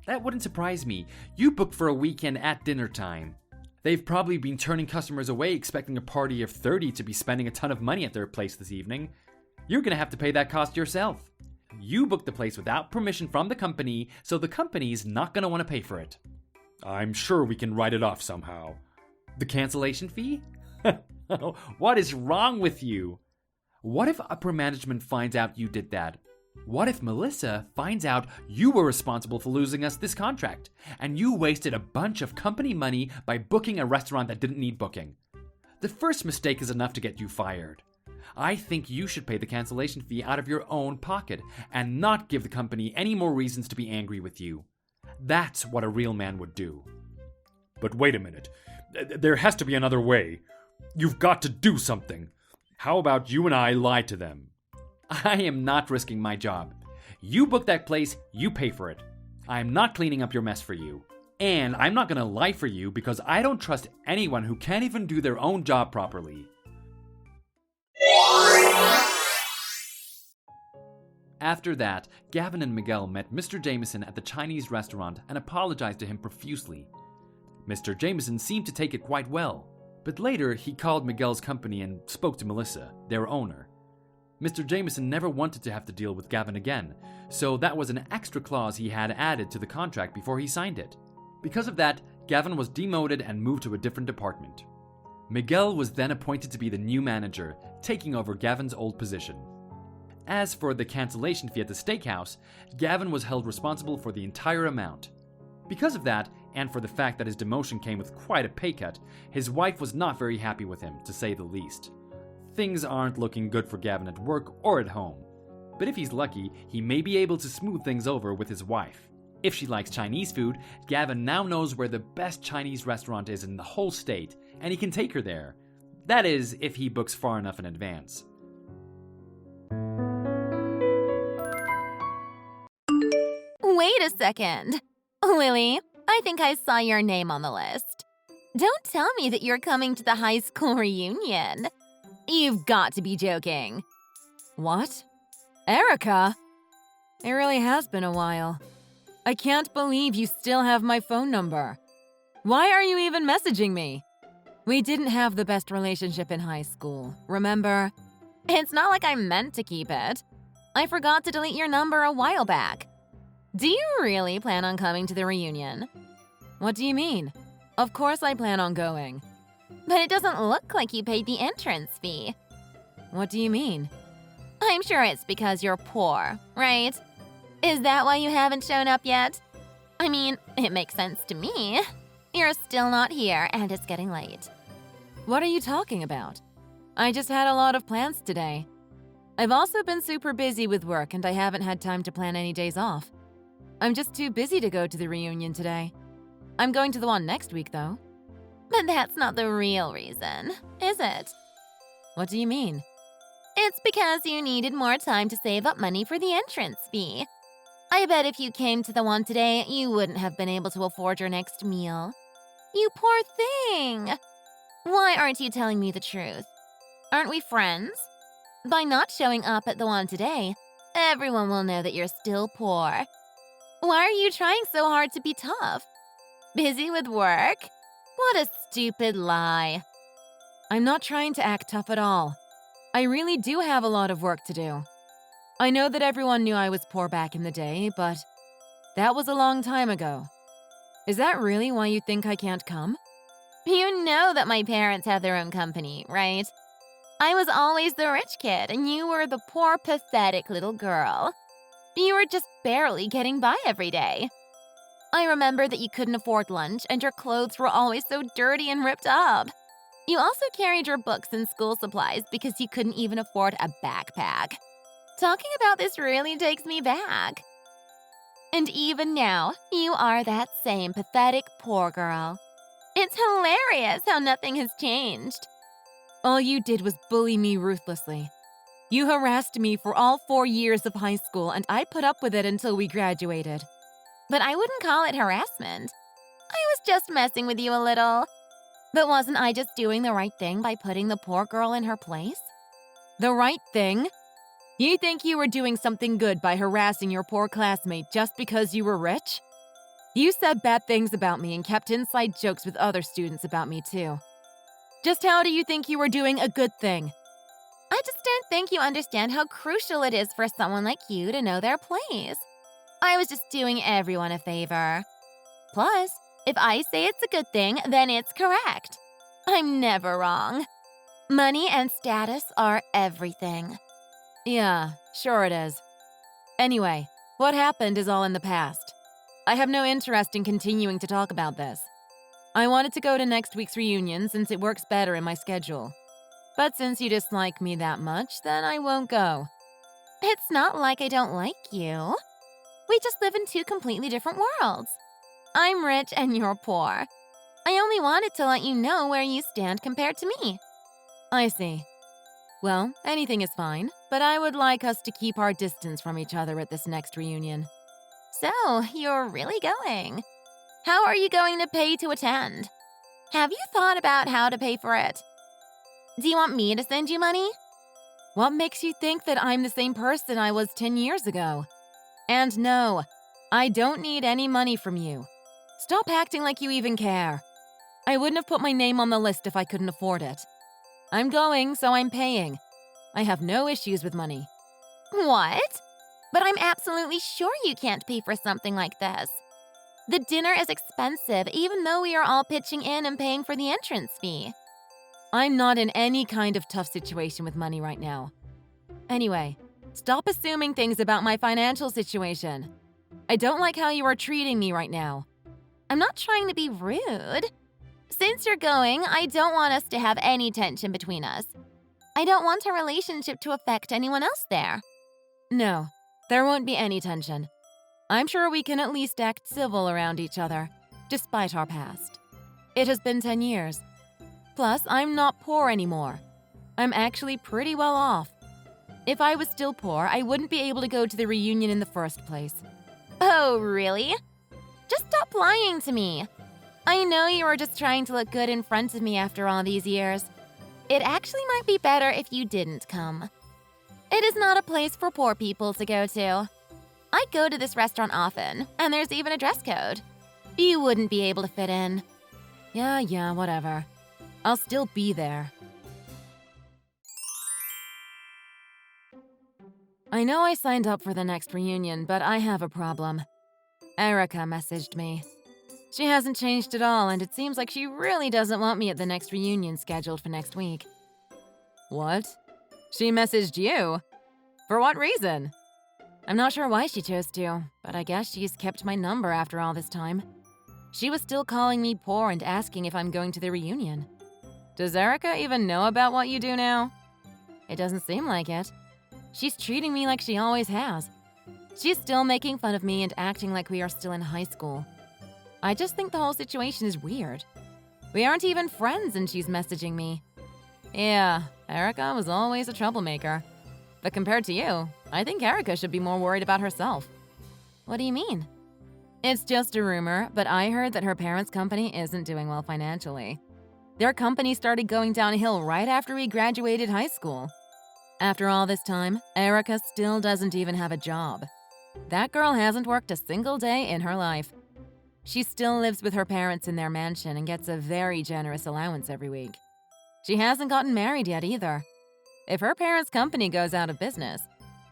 That wouldn't surprise me. You booked for a weekend at dinner time. They've probably been turning customers away expecting a party of 30 to be spending a ton of money at their place this evening. You're going to have to pay that cost yourself. You booked the place without permission from the company, so the company's not going to want to pay for it. I'm sure we can write it off somehow. The cancellation fee? What is wrong with you? What if upper management finds out you did that? What if Melissa finds out you were responsible for losing us this contract, and you wasted a bunch of company money by booking a restaurant that didn't need booking? The first mistake is enough to get you fired. I think you should pay the cancellation fee out of your own pocket and not give the company any more reasons to be angry with you. That's what a real man would do. But wait a minute. There has to be another way. You've got to do something. How about you and I lie to them? I am not risking my job. You book that place, you pay for it. I am not cleaning up your mess for you. And I'm not going to lie for you because I don't trust anyone who can't even do their own job properly. After that, Gavin and Miguel met Mr. Jameson at the Chinese restaurant and apologized to him profusely. Mr. Jameson seemed to take it quite well, but later he called Miguel's company and spoke to Melissa, their owner. Mr. Jameson never wanted to have to deal with Gavin again, so that was an extra clause he had added to the contract before he signed it. Because of that, Gavin was demoted and moved to a different department. Miguel was then appointed to be the new manager, taking over Gavin's old position. As for the cancellation fee at the steakhouse, Gavin was held responsible for the entire amount. Because of that, and for the fact that his demotion came with quite a pay cut, his wife was not very happy with him, to say the least. Things aren't looking good for Gavin at work or at home. But if he's lucky, he may be able to smooth things over with his wife. If she likes Chinese food, Gavin now knows where the best Chinese restaurant is in the whole state, and he can take her there. That is, if he books far enough in advance. Wait a second. Lily, I think I saw your name on the list. Don't tell me that you're coming to the high school reunion. You've got to be joking. What? Erica? It really has been a while. I can't believe you still have my phone number. Why are you even messaging me? We didn't have the best relationship in high school, remember? It's not like I meant to keep it. I forgot to delete your number a while back. Do you really plan on coming to the reunion? What do you mean? Of course I plan on going. But it doesn't look like you paid the entrance fee. What do you mean? I'm sure it's because you're poor, right? Is that why you haven't shown up yet? I mean, it makes sense to me. You're still not here, and it's getting late. What are you talking about? I just had a lot of plans today. I've also been super busy with work, and I haven't had time to plan any days off. I'm just too busy to go to the reunion today. I'm going to the one next week, though. But that's not the real reason, is it? What do you mean? It's because you needed more time to save up money for the entrance fee. I bet if you came to the one today, you wouldn't have been able to afford your next meal. You poor thing! Why aren't you telling me the truth? Aren't we friends? By not showing up at the one today, everyone will know that you're still poor. Why are you trying so hard to be tough? Busy with work? What a stupid lie. I'm not trying to act tough at all. I really do have a lot of work to do. I know that everyone knew I was poor back in the day, but That was a long time ago. Is that really why you think I can't come? You know that my parents have their own company, right? I was always the rich kid, and you were the poor, pathetic little girl. You were just barely getting by every day. I remember that you couldn't afford lunch, and your clothes were always so dirty and ripped up. You also carried your books and school supplies because you couldn't even afford a backpack. Talking about this really takes me back. And even now, you are that same pathetic poor girl. It's hilarious how nothing has changed. All you did was bully me ruthlessly. You harassed me for all 4 years of high school, and I put up with it until we graduated. But I wouldn't call it harassment. I was just messing with you a little. But wasn't I just doing the right thing by putting the poor girl in her place? The right thing? You think you were doing something good by harassing your poor classmate just because you were rich? You said bad things about me and kept inside jokes with other students about me too. Just how do you think you were doing a good thing? I just don't think you understand how crucial it is for someone like you to know their place. I was just doing everyone a favor. Plus, if I say it's a good thing, then it's correct. I'm never wrong. Money and status are everything. Yeah, sure it is. Anyway, what happened is all in the past. I have no interest in continuing to talk about this. I wanted to go to next week's reunion since it works better in my schedule. But since you dislike me that much, then I won't go. It's not like I don't like you. We just live in two completely different worlds. I'm rich and you're poor. I only wanted to let you know where you stand compared to me. I see. Well, anything is fine, but I would like us to keep our distance from each other at this next reunion. So, you're really going. How are you going to pay to attend? Have you thought about how to pay for it? Do you want me to send you money? What makes you think that I'm the same person I was 10 years ago? And no, I don't need any money from you. Stop acting like you even care. I wouldn't have put my name on the list if I couldn't afford it. I'm going, so I'm paying. I have no issues with money. What? But I'm absolutely sure you can't pay for something like this. The dinner is expensive, even though we are all pitching in and paying for the entrance fee. I'm not in any kind of tough situation with money right now. Anyway, stop assuming things about my financial situation. I don't like how you are treating me right now. I'm not trying to be rude. Since you're going, I don't want us to have any tension between us. I don't want our relationship to affect anyone else there. No, there won't be any tension. I'm sure we can at least act civil around each other, despite our past. It has been 10 years. Plus, I'm not poor anymore. I'm actually pretty well off. If I was still poor, I wouldn't be able to go to the reunion in the first place. Oh, really? Just stop lying to me. I know you were just trying to look good in front of me after all these years. It actually might be better if you didn't come. It is not a place for poor people to go to. I go to this restaurant often, and there's even a dress code. You wouldn't be able to fit in. Yeah, whatever. I'll still be there. I know I signed up for the next reunion, but I have a problem. Erica messaged me. She hasn't changed at all, and it seems like she really doesn't want me at the next reunion scheduled for next week. What? She messaged you? For what reason? I'm not sure why she chose to, but I guess she's kept my number after all this time. She was still calling me poor and asking if I'm going to the reunion. Does Erica even know about what you do now? It doesn't seem like it. She's treating me like she always has. She's still making fun of me and acting like we are still in high school. I just think the whole situation is weird. We aren't even friends and she's messaging me. Yeah, Erica was always a troublemaker. But compared to you, I think Erica should be more worried about herself. What do you mean? It's just a rumor, but I heard that her parents' company isn't doing well financially. Their company started going downhill right after we graduated high school. After all this time, Erica still doesn't even have a job. That girl hasn't worked a single day in her life. She still lives with her parents in their mansion and gets a very generous allowance every week. She hasn't gotten married yet either. If her parents' company goes out of business,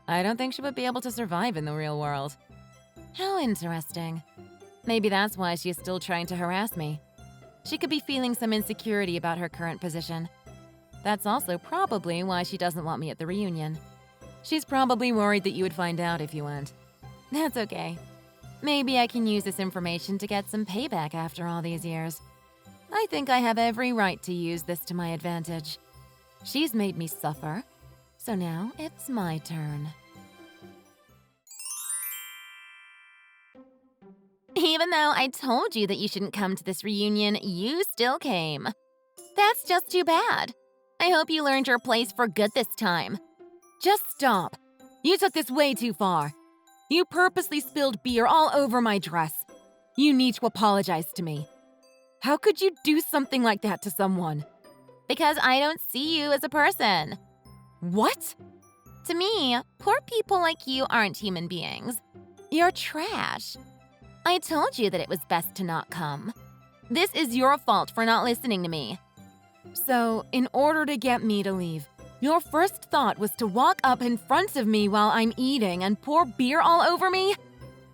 I don't think she would be able to survive in the real world. How interesting. Maybe that's why she's still trying to harass me. She could be feeling some insecurity about her current position. That's also probably why she doesn't want me at the reunion. She's probably worried that you would find out if you went. That's okay. Maybe I can use this information to get some payback after all these years. I think I have every right to use this to my advantage. She's made me suffer, so now it's my turn. Even though I told you that you shouldn't come to this reunion, you still came. That's just too bad. I hope you learned your place for good this time. Just stop. You took this way too far. You purposely spilled beer all over my dress. You need to apologize to me. How could you do something like that to someone? Because I don't see you as a person. What? To me, poor people like you aren't human beings. You're trash. I told you that it was best to not come. This is your fault for not listening to me. So, in order to get me to leave, your first thought was to walk up in front of me while I'm eating and pour beer all over me?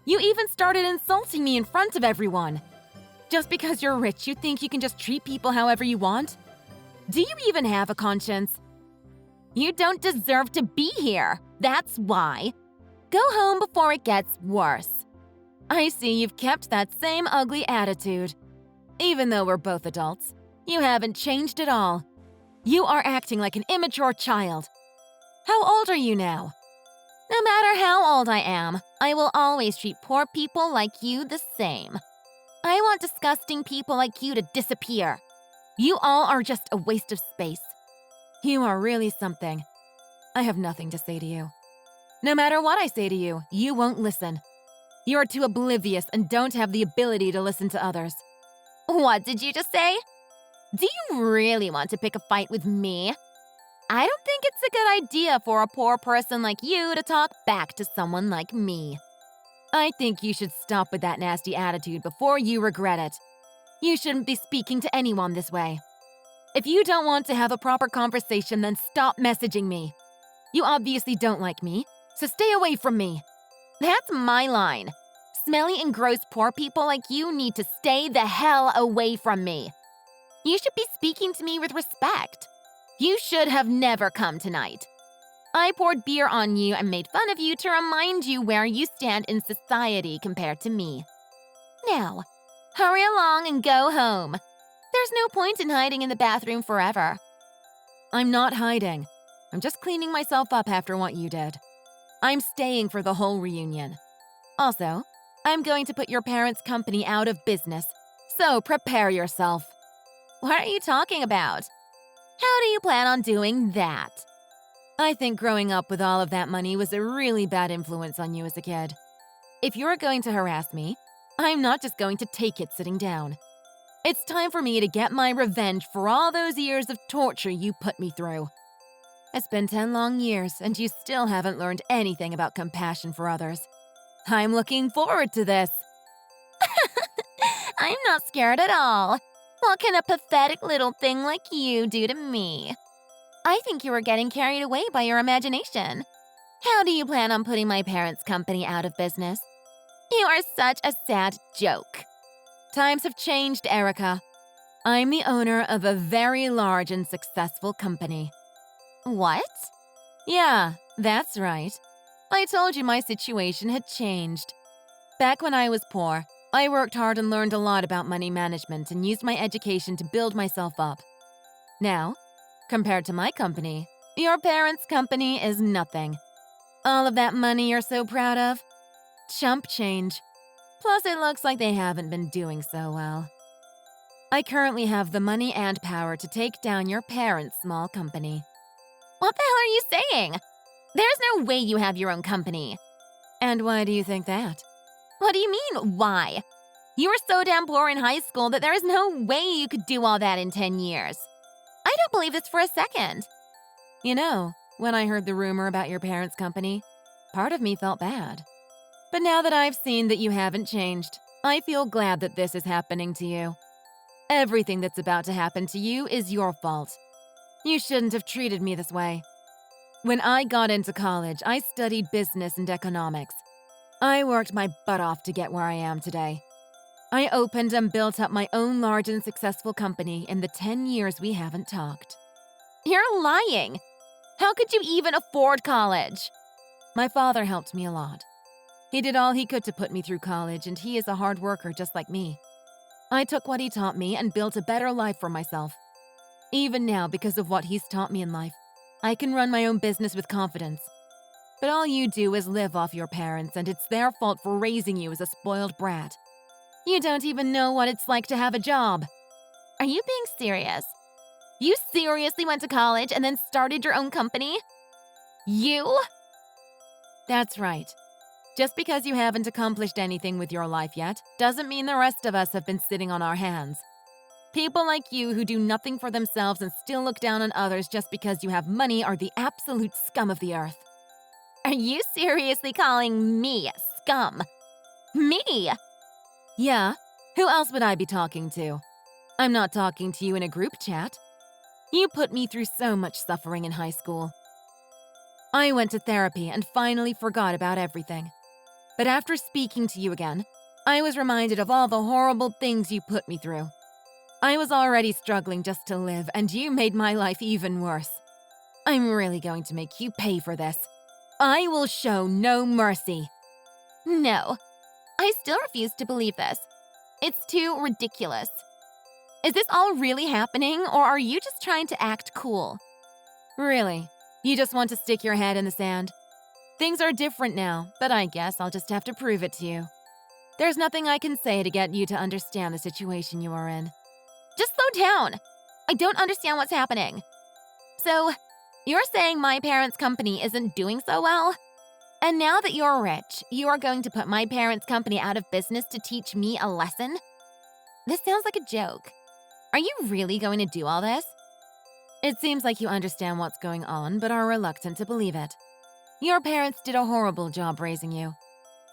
You even started insulting me in front of everyone. Just because you're rich, you think you can just treat people however you want? Do you even have a conscience? You don't deserve to be here. That's why. Go home before it gets worse. I see you've kept that same ugly attitude. Even though we're both adults, you haven't changed at all. You are acting like an immature child. How old are you now? No matter how old I am, I will always treat poor people like you the same. I want disgusting people like you to disappear. You all are just a waste of space. You are really something. I have nothing to say to you. No matter what I say to you, you won't listen. You are too oblivious and don't have the ability to listen to others. What did you just say? Do you really want to pick a fight with me? I don't think it's a good idea for a poor person like you to talk back to someone like me. I think you should stop with that nasty attitude before you regret it. You shouldn't be speaking to anyone this way. If you don't want to have a proper conversation, then stop messaging me. You obviously don't like me, so stay away from me. That's my line. Smelly and gross poor people like you need to stay the hell away from me. You should be speaking to me with respect. You should have never come tonight. I poured beer on you and made fun of you to remind you where you stand in society compared to me. Now, hurry along and go home. There's no point in hiding in the bathroom forever. I'm not hiding. I'm just cleaning myself up after what you did. I'm staying for the whole reunion. Also, I'm going to put your parents' company out of business, so prepare yourself. What are you talking about? How do you plan on doing that? I think growing up with all of that money was a really bad influence on you as a kid. If you're going to harass me, I'm not just going to take it sitting down. It's time for me to get my revenge for all those years of torture you put me through. It's been 10 long years, and you still haven't learned anything about compassion for others. I'm looking forward to this. I'm not scared at all. What can a pathetic little thing like you do to me? I think you were getting carried away by your imagination. How do you plan on putting my parents' company out of business? You are such a sad joke. Times have changed, Erica. I'm the owner of a very large and successful company. What? Yeah, that's right. I told you my situation had changed. Back when I was poor, I worked hard and learned a lot about money management and used my education to build myself up. Now, compared to my company, your parents' company is nothing. All of that money you're so proud of? Chump change. Plus, it looks like they haven't been doing so well. I currently have the money and power to take down your parents' small company. What the hell are you saying? There's no way you have your own company. And why do you think that? What do you mean, why? You were so damn poor in high school that there is no way you could do all that in 10 years. I don't believe this for a second. You know, when I heard the rumor about your parents' company, part of me felt bad. But now that I've seen that you haven't changed, I feel glad that this is happening to you. Everything that's about to happen to you is your fault. You shouldn't have treated me this way. When I got into college, I studied business and economics. I worked my butt off to get where I am today. I opened and built up my own large and successful company in the 10 years we haven't talked. You're lying. How could you even afford college? My father helped me a lot. He did all he could to put me through college, and he is a hard worker just like me. I took what he taught me and built a better life for myself. Even now, because of what he's taught me in life, I can run my own business with confidence. But all you do is live off your parents, and it's their fault for raising you as a spoiled brat. You don't even know what it's like to have a job. Are you being serious? You seriously went to college and then started your own company? You? That's right. Just because you haven't accomplished anything with your life yet doesn't mean the rest of us have been sitting on our hands. People like you who do nothing for themselves and still look down on others just because you have money are the absolute scum of the earth. Are you seriously calling me scum? Me? Yeah, who else would I be talking to? I'm not talking to you in a group chat. You put me through so much suffering in high school. I went to therapy and finally forgot about everything. But after speaking to you again, I was reminded of all the horrible things you put me through. I was already struggling just to live, and you made my life even worse. I'm really going to make you pay for this. I will show no mercy. No, I still refuse to believe this. It's too ridiculous. Is this all really happening, or are you just trying to act cool? Really? You just want to stick your head in the sand? Things are different now, but I guess I'll just have to prove it to you. There's nothing I can say to get you to understand the situation you are in. Just slow down. I don't understand what's happening. So, you're saying my parents' company isn't doing so well? And now that you're rich, you are going to put my parents' company out of business to teach me a lesson? This sounds like a joke. Are you really going to do all this? It seems like you understand what's going on, but are reluctant to believe it. Your parents did a horrible job raising you.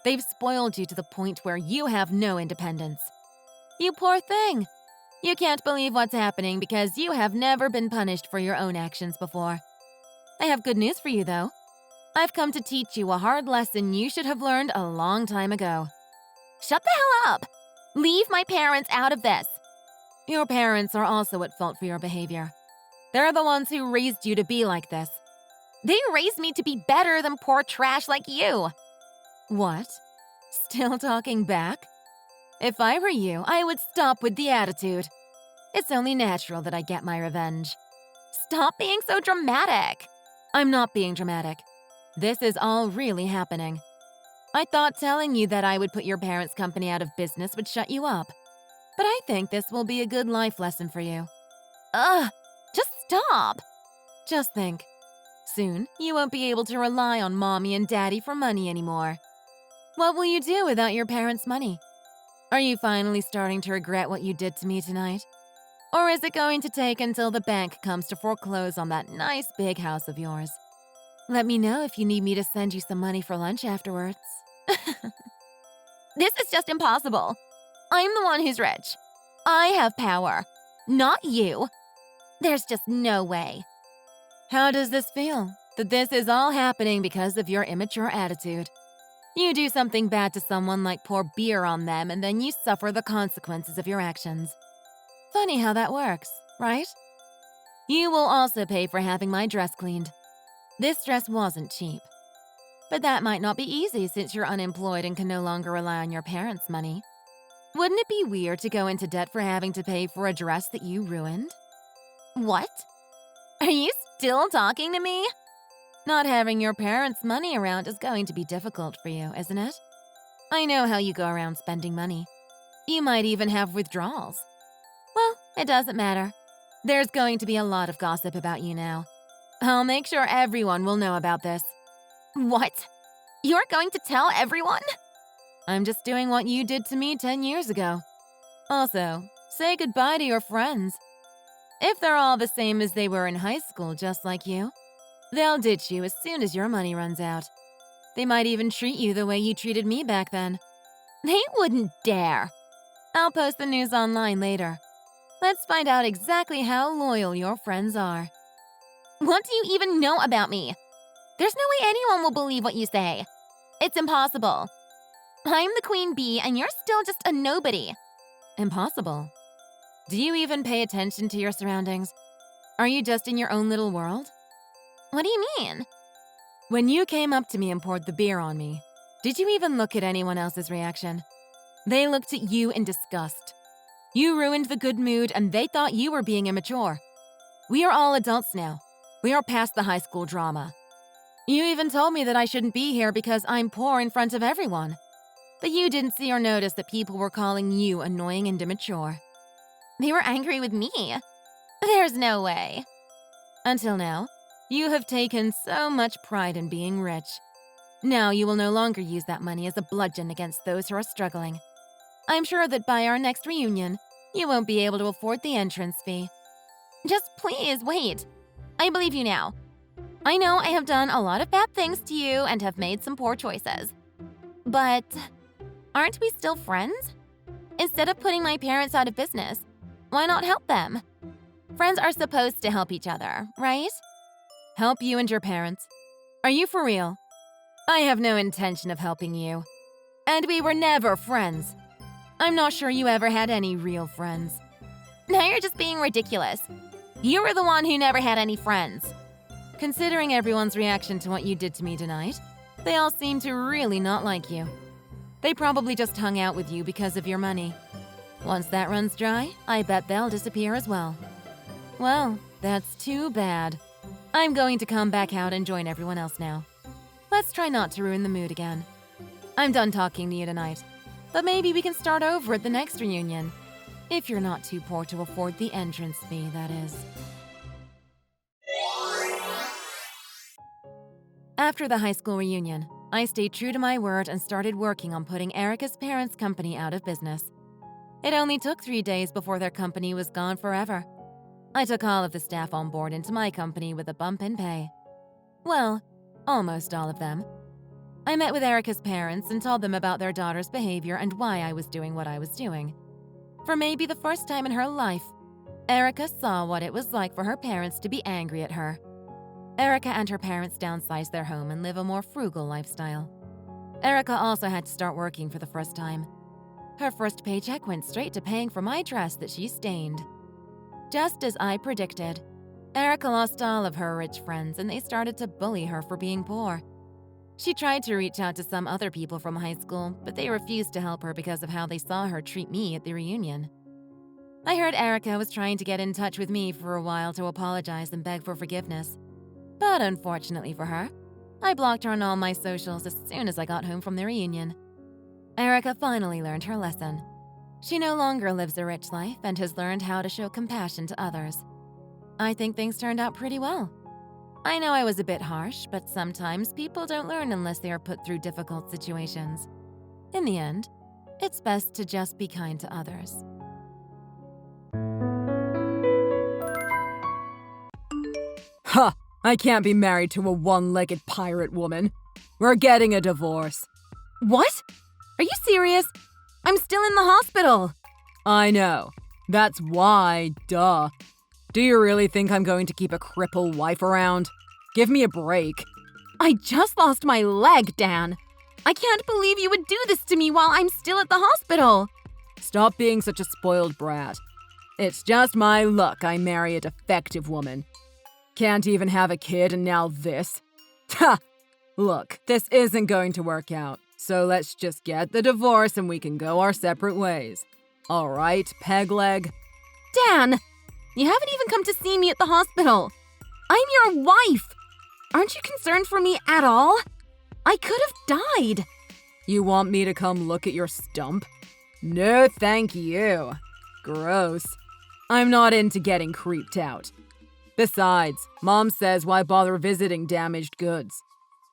They've spoiled you to the point where you have no independence. You poor thing. You can't believe what's happening because you have never been punished for your own actions before. I have good news for you, though. I've come to teach you a hard lesson you should have learned a long time ago. Shut the hell up! Leave my parents out of this. Your parents are also at fault for your behavior. They're the ones who raised you to be like this. They raised me to be better than poor trash like you. What? Still talking back? If I were you, I would stop with the attitude. It's only natural that I get my revenge. Stop being so dramatic. I'm not being dramatic. This is all really happening. I thought telling you that I would put your parents' company out of business would shut you up. But I think this will be a good life lesson for you. Ugh, just stop. Just think. Soon, you won't be able to rely on Mommy and Daddy for money anymore. What will you do without your parents' money? Are you finally starting to regret what you did to me tonight? Or is it going to take until the bank comes to foreclose on that nice big house of yours? Let me know if you need me to send you some money for lunch afterwards. This is just impossible. I'm the one who's rich. I have power, not you. There's just no way. How does this feel? That this is all happening because of your immature attitude. You do something bad to someone like pour beer on them and then you suffer the consequences of your actions. Funny how that works, right? You will also pay for having my dress cleaned. This dress wasn't cheap. But that might not be easy since you're unemployed and can no longer rely on your parents' money. Wouldn't it be weird to go into debt for having to pay for a dress that you ruined? What? Are you still talking to me? Not having your parents' money around is going to be difficult for you, isn't it? I know how you go around spending money. You might even have withdrawals. Well, it doesn't matter. There's going to be a lot of gossip about you now. I'll make sure everyone will know about this. What? You're going to tell everyone? I'm just doing what you did to me 10 years ago. Also, say goodbye to your friends. If they're all the same as they were in high school, just like you, they'll ditch you as soon as your money runs out. They might even treat you the way you treated me back then. They wouldn't dare. I'll post the news online later. Let's find out exactly how loyal your friends are. What do you even know about me? There's no way anyone will believe what you say. It's impossible. I'm the queen bee and you're still just a nobody. Impossible. Do you even pay attention to your surroundings? Are you just in your own little world? What do you mean? When you came up to me and poured the beer on me, did you even look at anyone else's reaction? They looked at you in disgust. You ruined the good mood and they thought you were being immature. We are all adults now. We are past the high school drama. You even told me that I shouldn't be here because I'm poor in front of everyone. But you didn't see or notice that people were calling you annoying and immature. They were angry with me. There's no way. Until now, you have taken so much pride in being rich. Now you will no longer use that money as a bludgeon against those who are struggling. I'm sure that by our next reunion, you won't be able to afford the entrance fee. Just please wait. I believe you now. I know I have done a lot of bad things to you and have made some poor choices. But aren't we still friends? Instead of putting my parents out of business, why not help them? Friends are supposed to help each other, right? Help you and your parents? Are you for real? I have no intention of helping you. And we were never friends. I'm not sure you ever had any real friends. Now you're just being ridiculous. You were the one who never had any friends. Considering everyone's reaction to what you did to me tonight, they all seem to really not like you. They probably just hung out with you because of your money. Once that runs dry, I bet they'll disappear as well. Well, that's too bad. I'm going to come back out and join everyone else now. Let's try not to ruin the mood again. I'm done talking to you tonight, but maybe we can start over at the next reunion. If you're not too poor to afford the entrance fee, that is. After the high school reunion, I stayed true to my word and started working on putting Erica's parents' company out of business. It only took 3 days before their company was gone forever. I took all of the staff on board into my company with a bump in pay. Well, almost all of them. I met with Erica's parents and told them about their daughter's behavior and why I was doing what I was doing. For maybe the first time in her life, Erica saw what it was like for her parents to be angry at her. Erica and her parents downsized their home and live a more frugal lifestyle. Erica also had to start working for the first time. Her first paycheck went straight to paying for my dress that she stained. Just as I predicted, Erica lost all of her rich friends and they started to bully her for being poor. She tried to reach out to some other people from high school, but they refused to help her because of how they saw her treat me at the reunion. I heard Erica was trying to get in touch with me for a while to apologize and beg for forgiveness. But unfortunately for her, I blocked her on all my socials as soon as I got home from the reunion. Erica finally learned her lesson. She no longer lives a rich life and has learned how to show compassion to others. I think things turned out pretty well. I know I was a bit harsh, but sometimes people don't learn unless they are put through difficult situations. In the end, it's best to just be kind to others. Ha! I can't be married to a one-legged pirate woman. We're getting a divorce. What? Are you serious? I'm still in the hospital. I know. That's why, duh. Do you really think I'm going to keep a crippled wife around? Give me a break. I just lost my leg, Dan. I can't believe you would do this to me while I'm still at the hospital. Stop being such a spoiled brat. It's just my luck I marry a defective woman. Can't even have a kid and now this? Ha! Look, this isn't going to work out, so let's just get the divorce and we can go our separate ways. All right, peg leg? Dan, you haven't even come to see me at the hospital. I'm your wife. Aren't you concerned for me at all? I could have died. You want me to come look at your stump? No, thank you. Gross. I'm not into getting creeped out. Besides, Mom says why bother visiting damaged goods?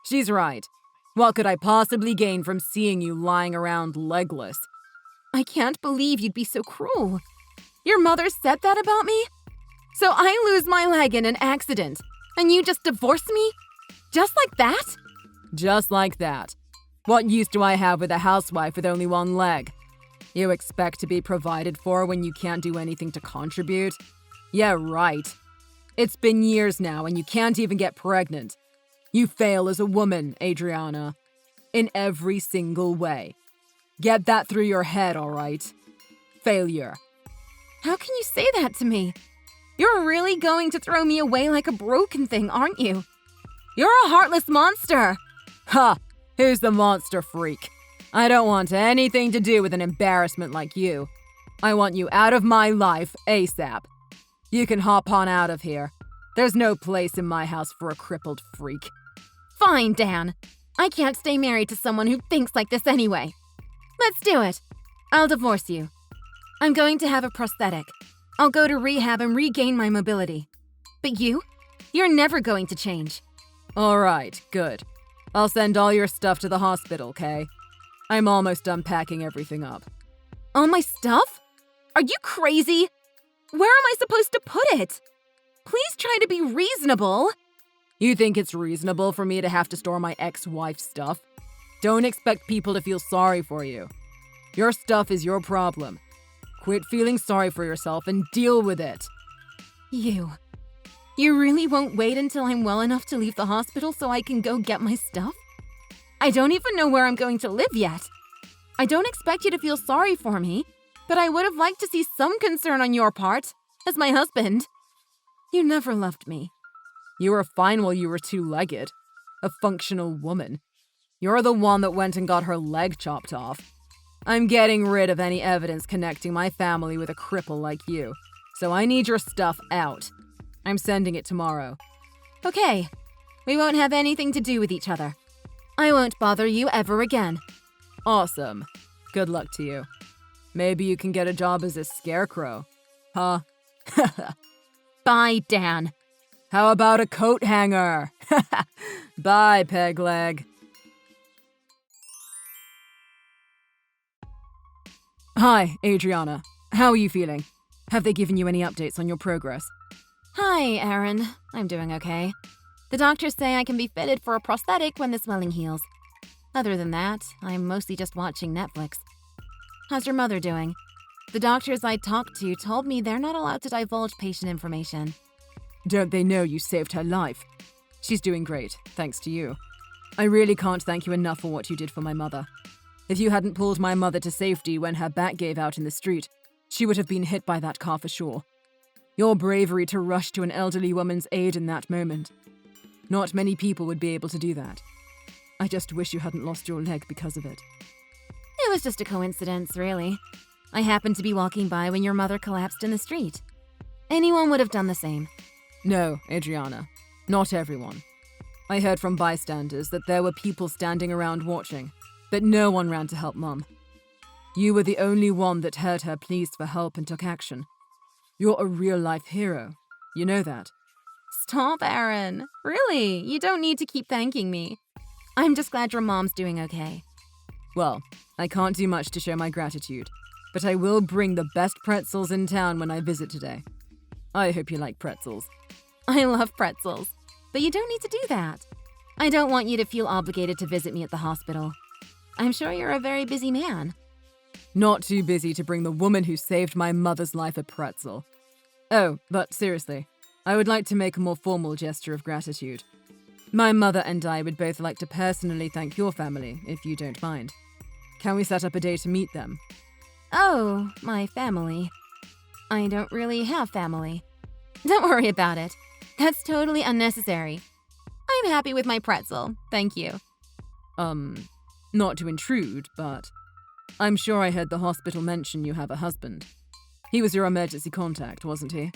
She's right. What could I possibly gain from seeing you lying around legless? I can't believe you'd be so cruel. Your mother said that about me? So I lose my leg in an accident, and you just divorce me? Just like that? Just like that. What use do I have with a housewife with only one leg? You expect to be provided for when you can't do anything to contribute? Yeah, right. It's been years now and you can't even get pregnant. You fail as a woman, Adriana. In every single way. Get that through your head, all right? Failure. How can you say that to me? You're really going to throw me away like a broken thing, aren't you? You're a heartless monster! Ha! Who's the monster freak? I don't want anything to do with an embarrassment like you. I want you out of my life ASAP. You can hop on out of here. There's no place in my house for a crippled freak. Fine, Dan. I can't stay married to someone who thinks like this anyway. Let's do it. I'll divorce you. I'm going to have a prosthetic. I'll go to rehab and regain my mobility. But you're never going to change. All right, good. I'll send all your stuff to the hospital, okay? I'm almost done packing everything up. All my stuff? Are you crazy? Where am I supposed to put it? Please try to be reasonable. You think it's reasonable for me to have to store my ex-wife's stuff? Don't expect people to feel sorry for you. Your stuff is your problem. Quit feeling sorry for yourself and deal with it. You really won't wait until I'm well enough to leave the hospital so I can go get my stuff? I don't even know where I'm going to live yet. I don't expect you to feel sorry for me, but I would have liked to see some concern on your part, as my husband. You never loved me. You were fine while you were two-legged. A functional woman. You're the one that went and got her leg chopped off. I'm getting rid of any evidence connecting my family with a cripple like you, so I need your stuff out. I'm sending it tomorrow. Okay. We won't have anything to do with each other. I won't bother you ever again. Awesome. Good luck to you. Maybe you can get a job as a scarecrow. Huh? Bye, Dan. How about a coat hanger? Bye, peg leg. Hi, Adriana. How are you feeling? Have they given you any updates on your progress? Hi, Aaron. I'm doing okay. The doctors say I can be fitted for a prosthetic when the swelling heals. Other than that, I'm mostly just watching Netflix. How's your mother doing? The doctors I talked to told me they're not allowed to divulge patient information. Don't they know you saved her life? She's doing great, thanks to you. I really can't thank you enough for what you did for my mother. If you hadn't pulled my mother to safety when her back gave out in the street, she would have been hit by that car for sure. Your bravery to rush to an elderly woman's aid in that moment. Not many people would be able to do that. I just wish you hadn't lost your leg because of it. It was just a coincidence, really. I happened to be walking by when your mother collapsed in the street. Anyone would have done the same. No, Adriana. Not everyone. I heard from bystanders that there were people standing around watching, but no one ran to help Mum. You were the only one that heard her pleased for help and took action. You're a real-life hero. You know that. Stop, Aaron. Really, you don't need to keep thanking me. I'm just glad your mom's doing okay. Well, I can't do much to show my gratitude, but I will bring the best pretzels in town when I visit today. I hope you like pretzels. I love pretzels, but you don't need to do that. I don't want you to feel obligated to visit me at the hospital. I'm sure you're a very busy man. Not too busy to bring the woman who saved my mother's life a pretzel. Oh, but seriously, I would like to make a more formal gesture of gratitude. My mother and I would both like to personally thank your family, if you don't mind. Can we set up a day to meet them? Oh, my family. I don't really have family. Don't worry about it. That's totally unnecessary. I'm happy with my pretzel, thank you. Not to intrude, but I'm sure I heard the hospital mention you have a husband. He was your emergency contact, wasn't he?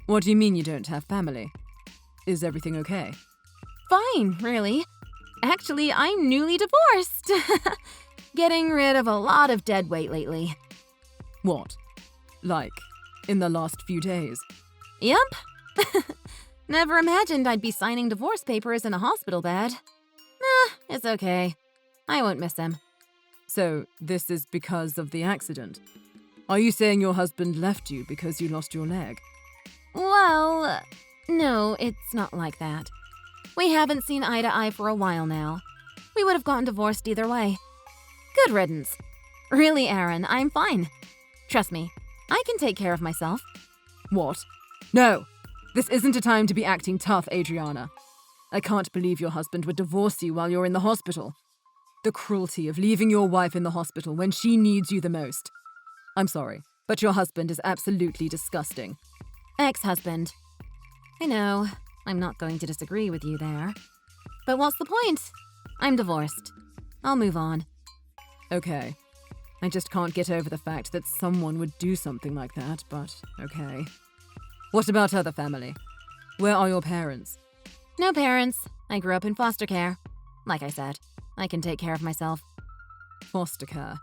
What do you mean you don't have family? Is everything okay? Fine, really. Actually, I'm newly divorced. Getting rid of a lot of dead weight lately. What? Like, in the last few days? Yep. Never imagined I'd be signing divorce papers in a hospital bed. It's okay. I won't miss him. So, this is because of the accident? Are you saying your husband left you because you lost your leg? Well, no, it's not like that. We haven't seen eye to eye for a while now. We would have gotten divorced either way. Good riddance. Really, Aaron, I'm fine. Trust me, I can take care of myself. What? No! This isn't a time to be acting tough, Adriana. I can't believe your husband would divorce you while you're in the hospital. The cruelty of leaving your wife in the hospital when she needs you the most. I'm sorry, but your husband is absolutely disgusting. Ex-husband. I know, I'm not going to disagree with you there. But what's the point? I'm divorced. I'll move on. Okay. I just can't get over the fact that someone would do something like that, but okay. What about other family? Where are your parents? No parents. I grew up in foster care. Like I said, I can take care of myself. Foster care.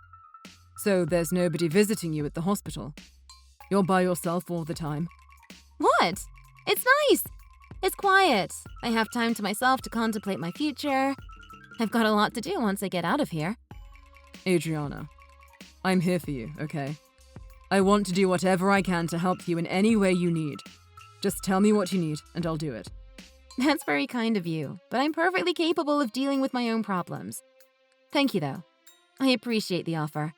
So there's nobody visiting you at the hospital? You're by yourself all the time? What? It's nice. It's quiet. I have time to myself to contemplate my future. I've got a lot to do once I get out of here. Adriana, I'm here for you, okay? I want to do whatever I can to help you in any way you need. Just tell me what you need, and I'll do it. That's very kind of you, but I'm perfectly capable of dealing with my own problems. Thank you, though. I appreciate the offer.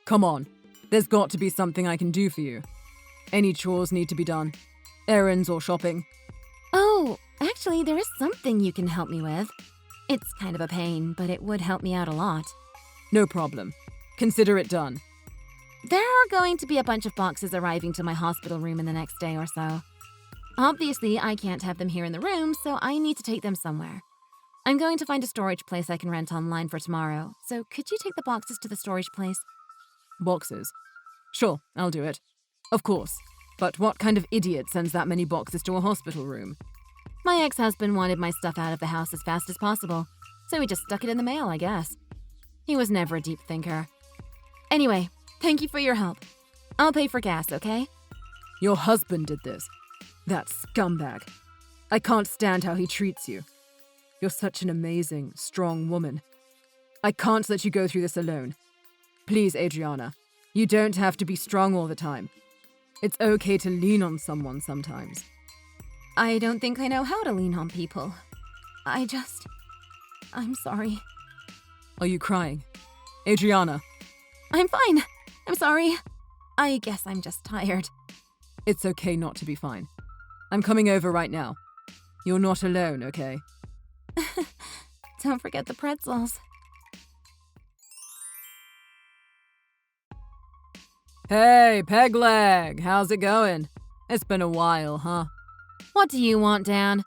Come on, there's got to be something I can do for you. Any chores need to be done? Errands or shopping? Oh, actually, there is something you can help me with. It's kind of a pain, but it would help me out a lot. No problem. Consider it done. There are going to be a bunch of boxes arriving to my hospital room in the next day or so. Obviously, I can't have them here in the room, so I need to take them somewhere. I'm going to find a storage place I can rent online for tomorrow, so could you take the boxes to the storage place? Boxes? Sure, I'll do it. Of course. But what kind of idiot sends that many boxes to a hospital room? My ex-husband wanted my stuff out of the house as fast as possible, so he just stuck it in the mail, I guess. He was never a deep thinker. Anyway, thank you for your help. I'll pay for gas, okay? Your husband did this. That scumbag. I can't stand how he treats you. You're such an amazing, strong woman. I can't let you go through this alone. Please, Adriana, you don't have to be strong all the time. It's okay to lean on someone sometimes. I don't think I know how to lean on people. I'm sorry. Are you crying? Adriana. I'm fine. I'm sorry. I guess I'm just tired. It's okay not to be fine. I'm coming over right now. You're not alone, okay? Don't forget the pretzels. Hey, Pegleg, how's it going? It's been a while, huh? What do you want, Dan?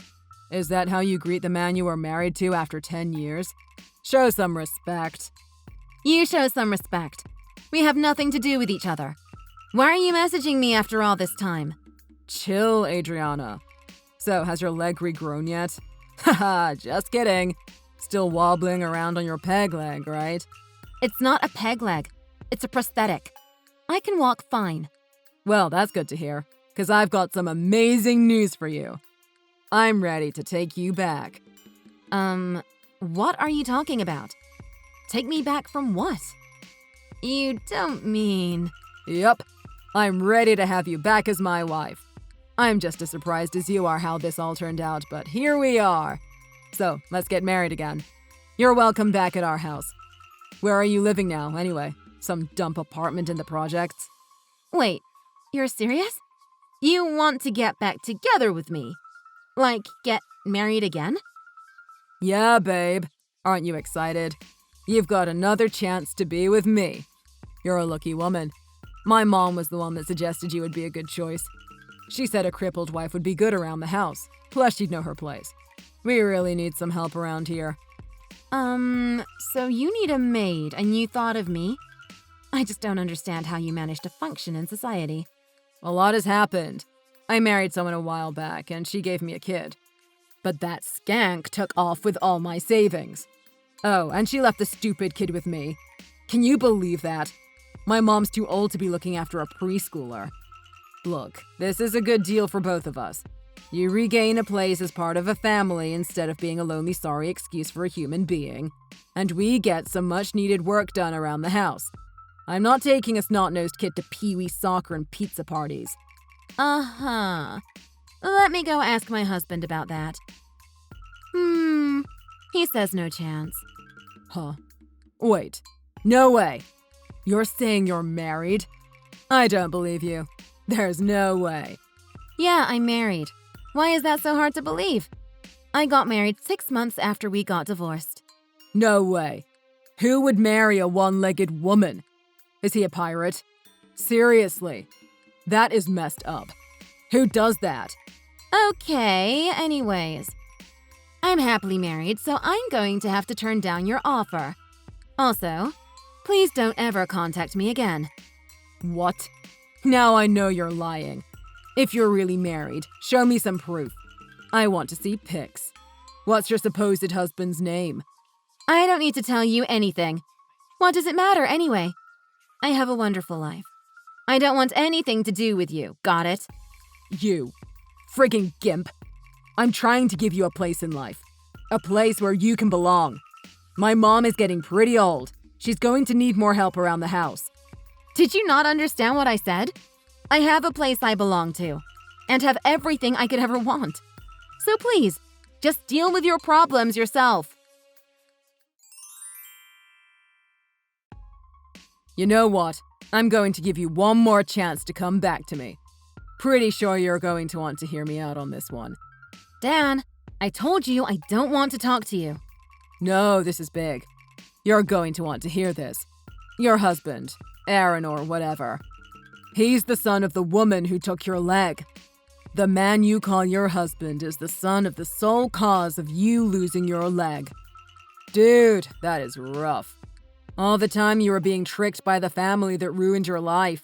Is that how you greet the man you were married to after 10 years? Show some respect. You show some respect. We have nothing to do with each other. Why are you messaging me after all this time? Chill, Adriana. So, has your leg regrown yet? Haha, just kidding. Still wobbling around on your peg leg, right? It's not a peg leg. It's a prosthetic. I can walk fine. Well, that's good to hear, because I've got some amazing news for you. I'm ready to take you back. What are you talking about? Take me back from what? You don't mean... Yup. I'm ready to have you back as my wife. I'm just as surprised as you are how this all turned out, but here we are. So, let's get married again. You're welcome back at our house. Where are you living now, anyway? Some dump apartment in the projects? Wait, you're serious? You want to get back together with me? Like, get married again? Yeah, babe. Aren't you excited? You've got another chance to be with me. You're a lucky woman. My mom was the one that suggested you would be a good choice. She said a crippled wife would be good around the house. Plus, she'd know her place. We really need some help around here. So you need a maid and you thought of me? I just don't understand how you manage to function in society. A lot has happened. I married someone a while back and she gave me a kid. But that skank took off with all my savings. Oh, and she left the stupid kid with me. Can you believe that? My mom's too old to be looking after a preschooler. Look, this is a good deal for both of us. You regain a place as part of a family instead of being a lonely sorry excuse for a human being. And we get some much-needed work done around the house. I'm not taking a snot-nosed kid to pee-wee soccer and pizza parties. Uh-huh. Let me go ask my husband about that. He says no chance. Huh. Wait. No way. You're saying you're married? I don't believe you. There's no way. Yeah, I'm married. Why is that so hard to believe? I got married 6 months after we got divorced. No way. Who would marry a one-legged woman? Is he a pirate? Seriously, that is messed up. Who does that? Okay, anyways. I'm happily married, so I'm going to have to turn down your offer. Also, please don't ever contact me again. What? Now I know you're lying. If you're really married, show me some proof. I want to see pics. What's your supposed husband's name? I don't need to tell you anything. What does it matter anyway? I have a wonderful life. I don't want anything to do with you, got it? You. Friggin' gimp. I'm trying to give you a place in life. A place where you can belong. My mom is getting pretty old. She's going to need more help around the house. Did you not understand what I said? I have a place I belong to, and have everything I could ever want. So please, just deal with your problems yourself. You know what? I'm going to give you one more chance to come back to me. Pretty sure you're going to want to hear me out on this one. Dan, I told you I don't want to talk to you. No, this is big. You're going to want to hear this. Your husband, Aaron or whatever. He's the son of the woman who took your leg. The man you call your husband is the son of the sole cause of you losing your leg. Dude, that is rough. All the time you were being tricked by the family that ruined your life.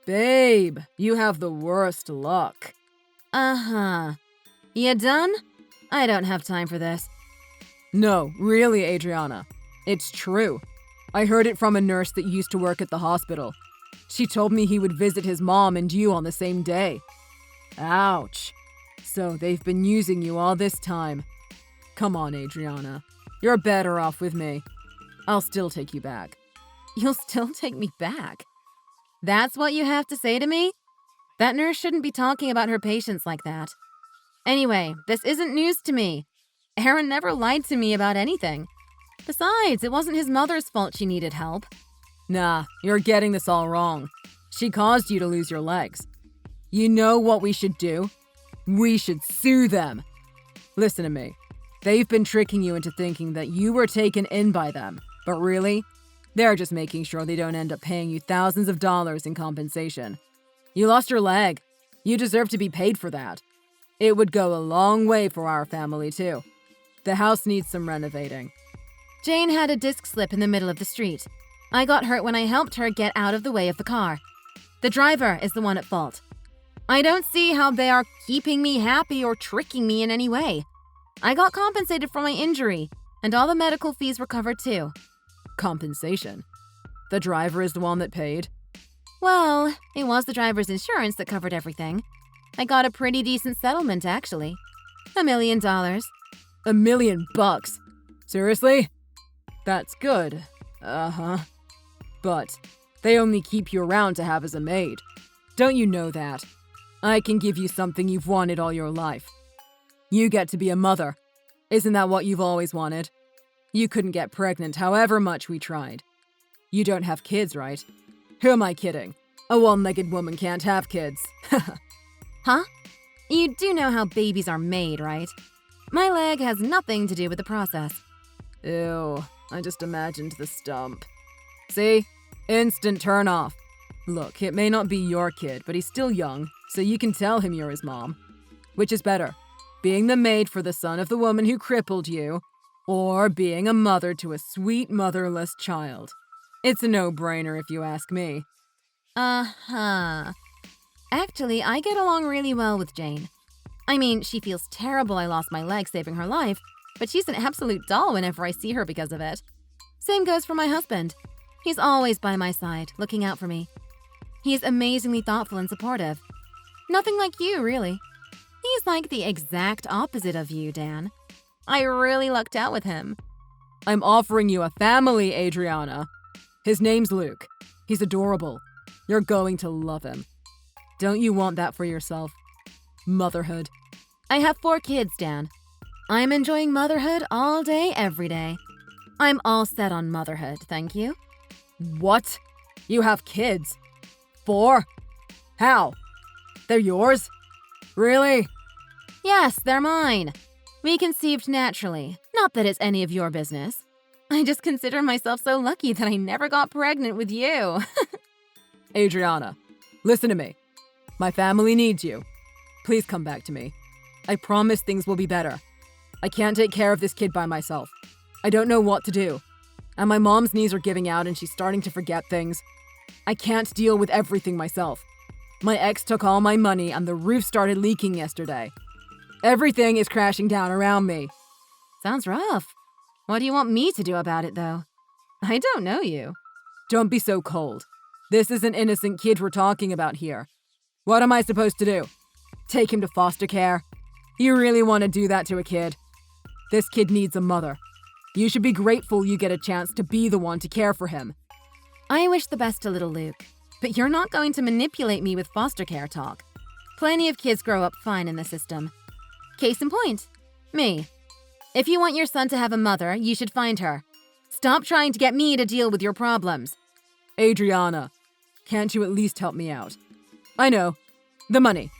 Babe, you have the worst luck. Uh-huh. You done? I don't have time for this. No, really, Adriana. It's true. I heard it from a nurse that used to work at the hospital. She told me he would visit his mom and you on the same day. Ouch. So they've been using you all this time. Come on, Adriana. You're better off with me. I'll still take you back. You'll still take me back? That's what you have to say to me? That nurse shouldn't be talking about her patients like that. Anyway, this isn't news to me. Aaron never lied to me about anything. Besides, it wasn't his mother's fault she needed help. Nah, you're getting this all wrong. She caused you to lose your legs. You know what we should do? We should sue them. Listen to me. They've been tricking you into thinking that you were taken in by them. But really, they're just making sure they don't end up paying you thousands of dollars in compensation. You lost your leg. You deserve to be paid for that. It would go a long way for our family, too. The house needs some renovating. Jane had a disc slip in the middle of the street. I got hurt when I helped her get out of the way of the car. The driver is the one at fault. I don't see how they are keeping me happy or tricking me in any way. I got compensated for my injury, and all the medical fees were covered too. Compensation? The driver is the one that paid? Well, it was the driver's insurance that covered everything. I got a pretty decent settlement, actually. $1 million. $1 million bucks? Seriously? That's good. Uh-huh. But they only keep you around to have as a maid. Don't you know that? I can give you something you've wanted all your life. You get to be a mother. Isn't that what you've always wanted? You couldn't get pregnant however much we tried. You don't have kids, right? Who am I kidding? A one-legged woman can't have kids. Huh? You do know how babies are made, right? My leg has nothing to do with the process. Ew, I just imagined the stump. See? Instant turn off. Look, it may not be your kid, but he's still young, so you can tell him you're his mom. Which is better, being the maid for the son of the woman who crippled you, or being a mother to a sweet motherless child? It's a no-brainer if you ask me. Uh-huh. Actually, I get along really well with Jane. I mean, she feels terrible I lost my leg saving her life, but she's an absolute doll whenever I see her because of it. Same goes for my husband. He's always by my side, looking out for me. He's amazingly thoughtful and supportive. Nothing like you, really. He's like the exact opposite of you, Dan. I really lucked out with him. I'm offering you a family, Adriana. His name's Luke. He's adorable. You're going to love him. Don't you want that for yourself? Motherhood. I have 4 kids, Dan. I'm enjoying motherhood all day, every day. I'm all set on motherhood, thank you. What? You have kids? 4? How? They're yours? Really? Yes, they're mine. We conceived naturally. Not that it's any of your business. I just consider myself so lucky that I never got pregnant with you. Adriana, listen to me. My family needs you. Please come back to me. I promise things will be better. I can't take care of this kid by myself. I don't know what to do. And my mom's knees are giving out and she's starting to forget things. I can't deal with everything myself. My ex took all my money and the roof started leaking yesterday. Everything is crashing down around me. Sounds rough. What do you want me to do about it, though? I don't know you. Don't be so cold. This is an innocent kid we're talking about here. What am I supposed to do? Take him to foster care? You really want to do that to a kid? This kid needs a mother. You should be grateful you get a chance to be the one to care for him. I wish the best to little Luke, but you're not going to manipulate me with foster care talk. Plenty of kids grow up fine in the system. Case in point, me. If you want your son to have a mother, you should find her. Stop trying to get me to deal with your problems. Adriana, can't you at least help me out? I know. The money.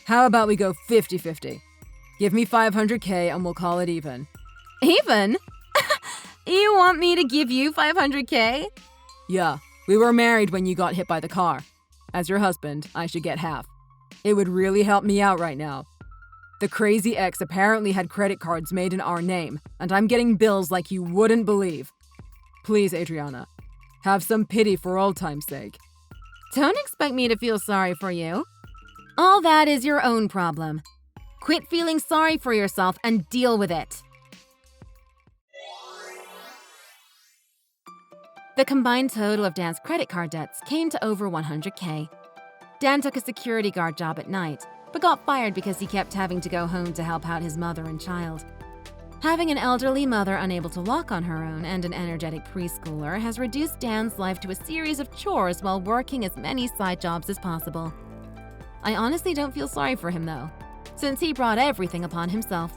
How about we go 50-50? Give me $500K and we'll call it even. Even? You want me to give you $500K? Yeah, we were married when you got hit by the car. As your husband, I should get half. It would really help me out right now. The crazy ex apparently had credit cards made in our name, and I'm getting bills like you wouldn't believe. Please, Adriana, have some pity for old time's sake. Don't expect me to feel sorry for you. All that is your own problem. Quit feeling sorry for yourself and deal with it. The combined total of Dan's credit card debts came to over $100K. Dan took a security guard job at night, but got fired because he kept having to go home to help out his mother and child. Having an elderly mother unable to walk on her own and an energetic preschooler has reduced Dan's life to a series of chores while working as many side jobs as possible. I honestly don't feel sorry for him though, since he brought everything upon himself.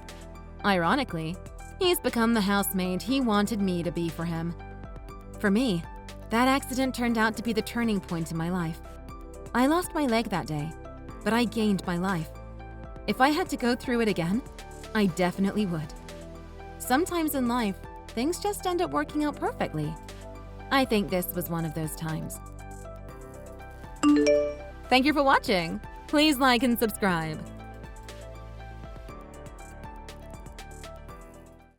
Ironically, he's become the housemaid he wanted me to be for him. For me, that accident turned out to be the turning point in my life. I lost my leg that day, but I gained my life. If I had to go through it again, I definitely would. Sometimes in life, things just end up working out perfectly. I think this was one of those times. Thank you for watching. Please like and subscribe.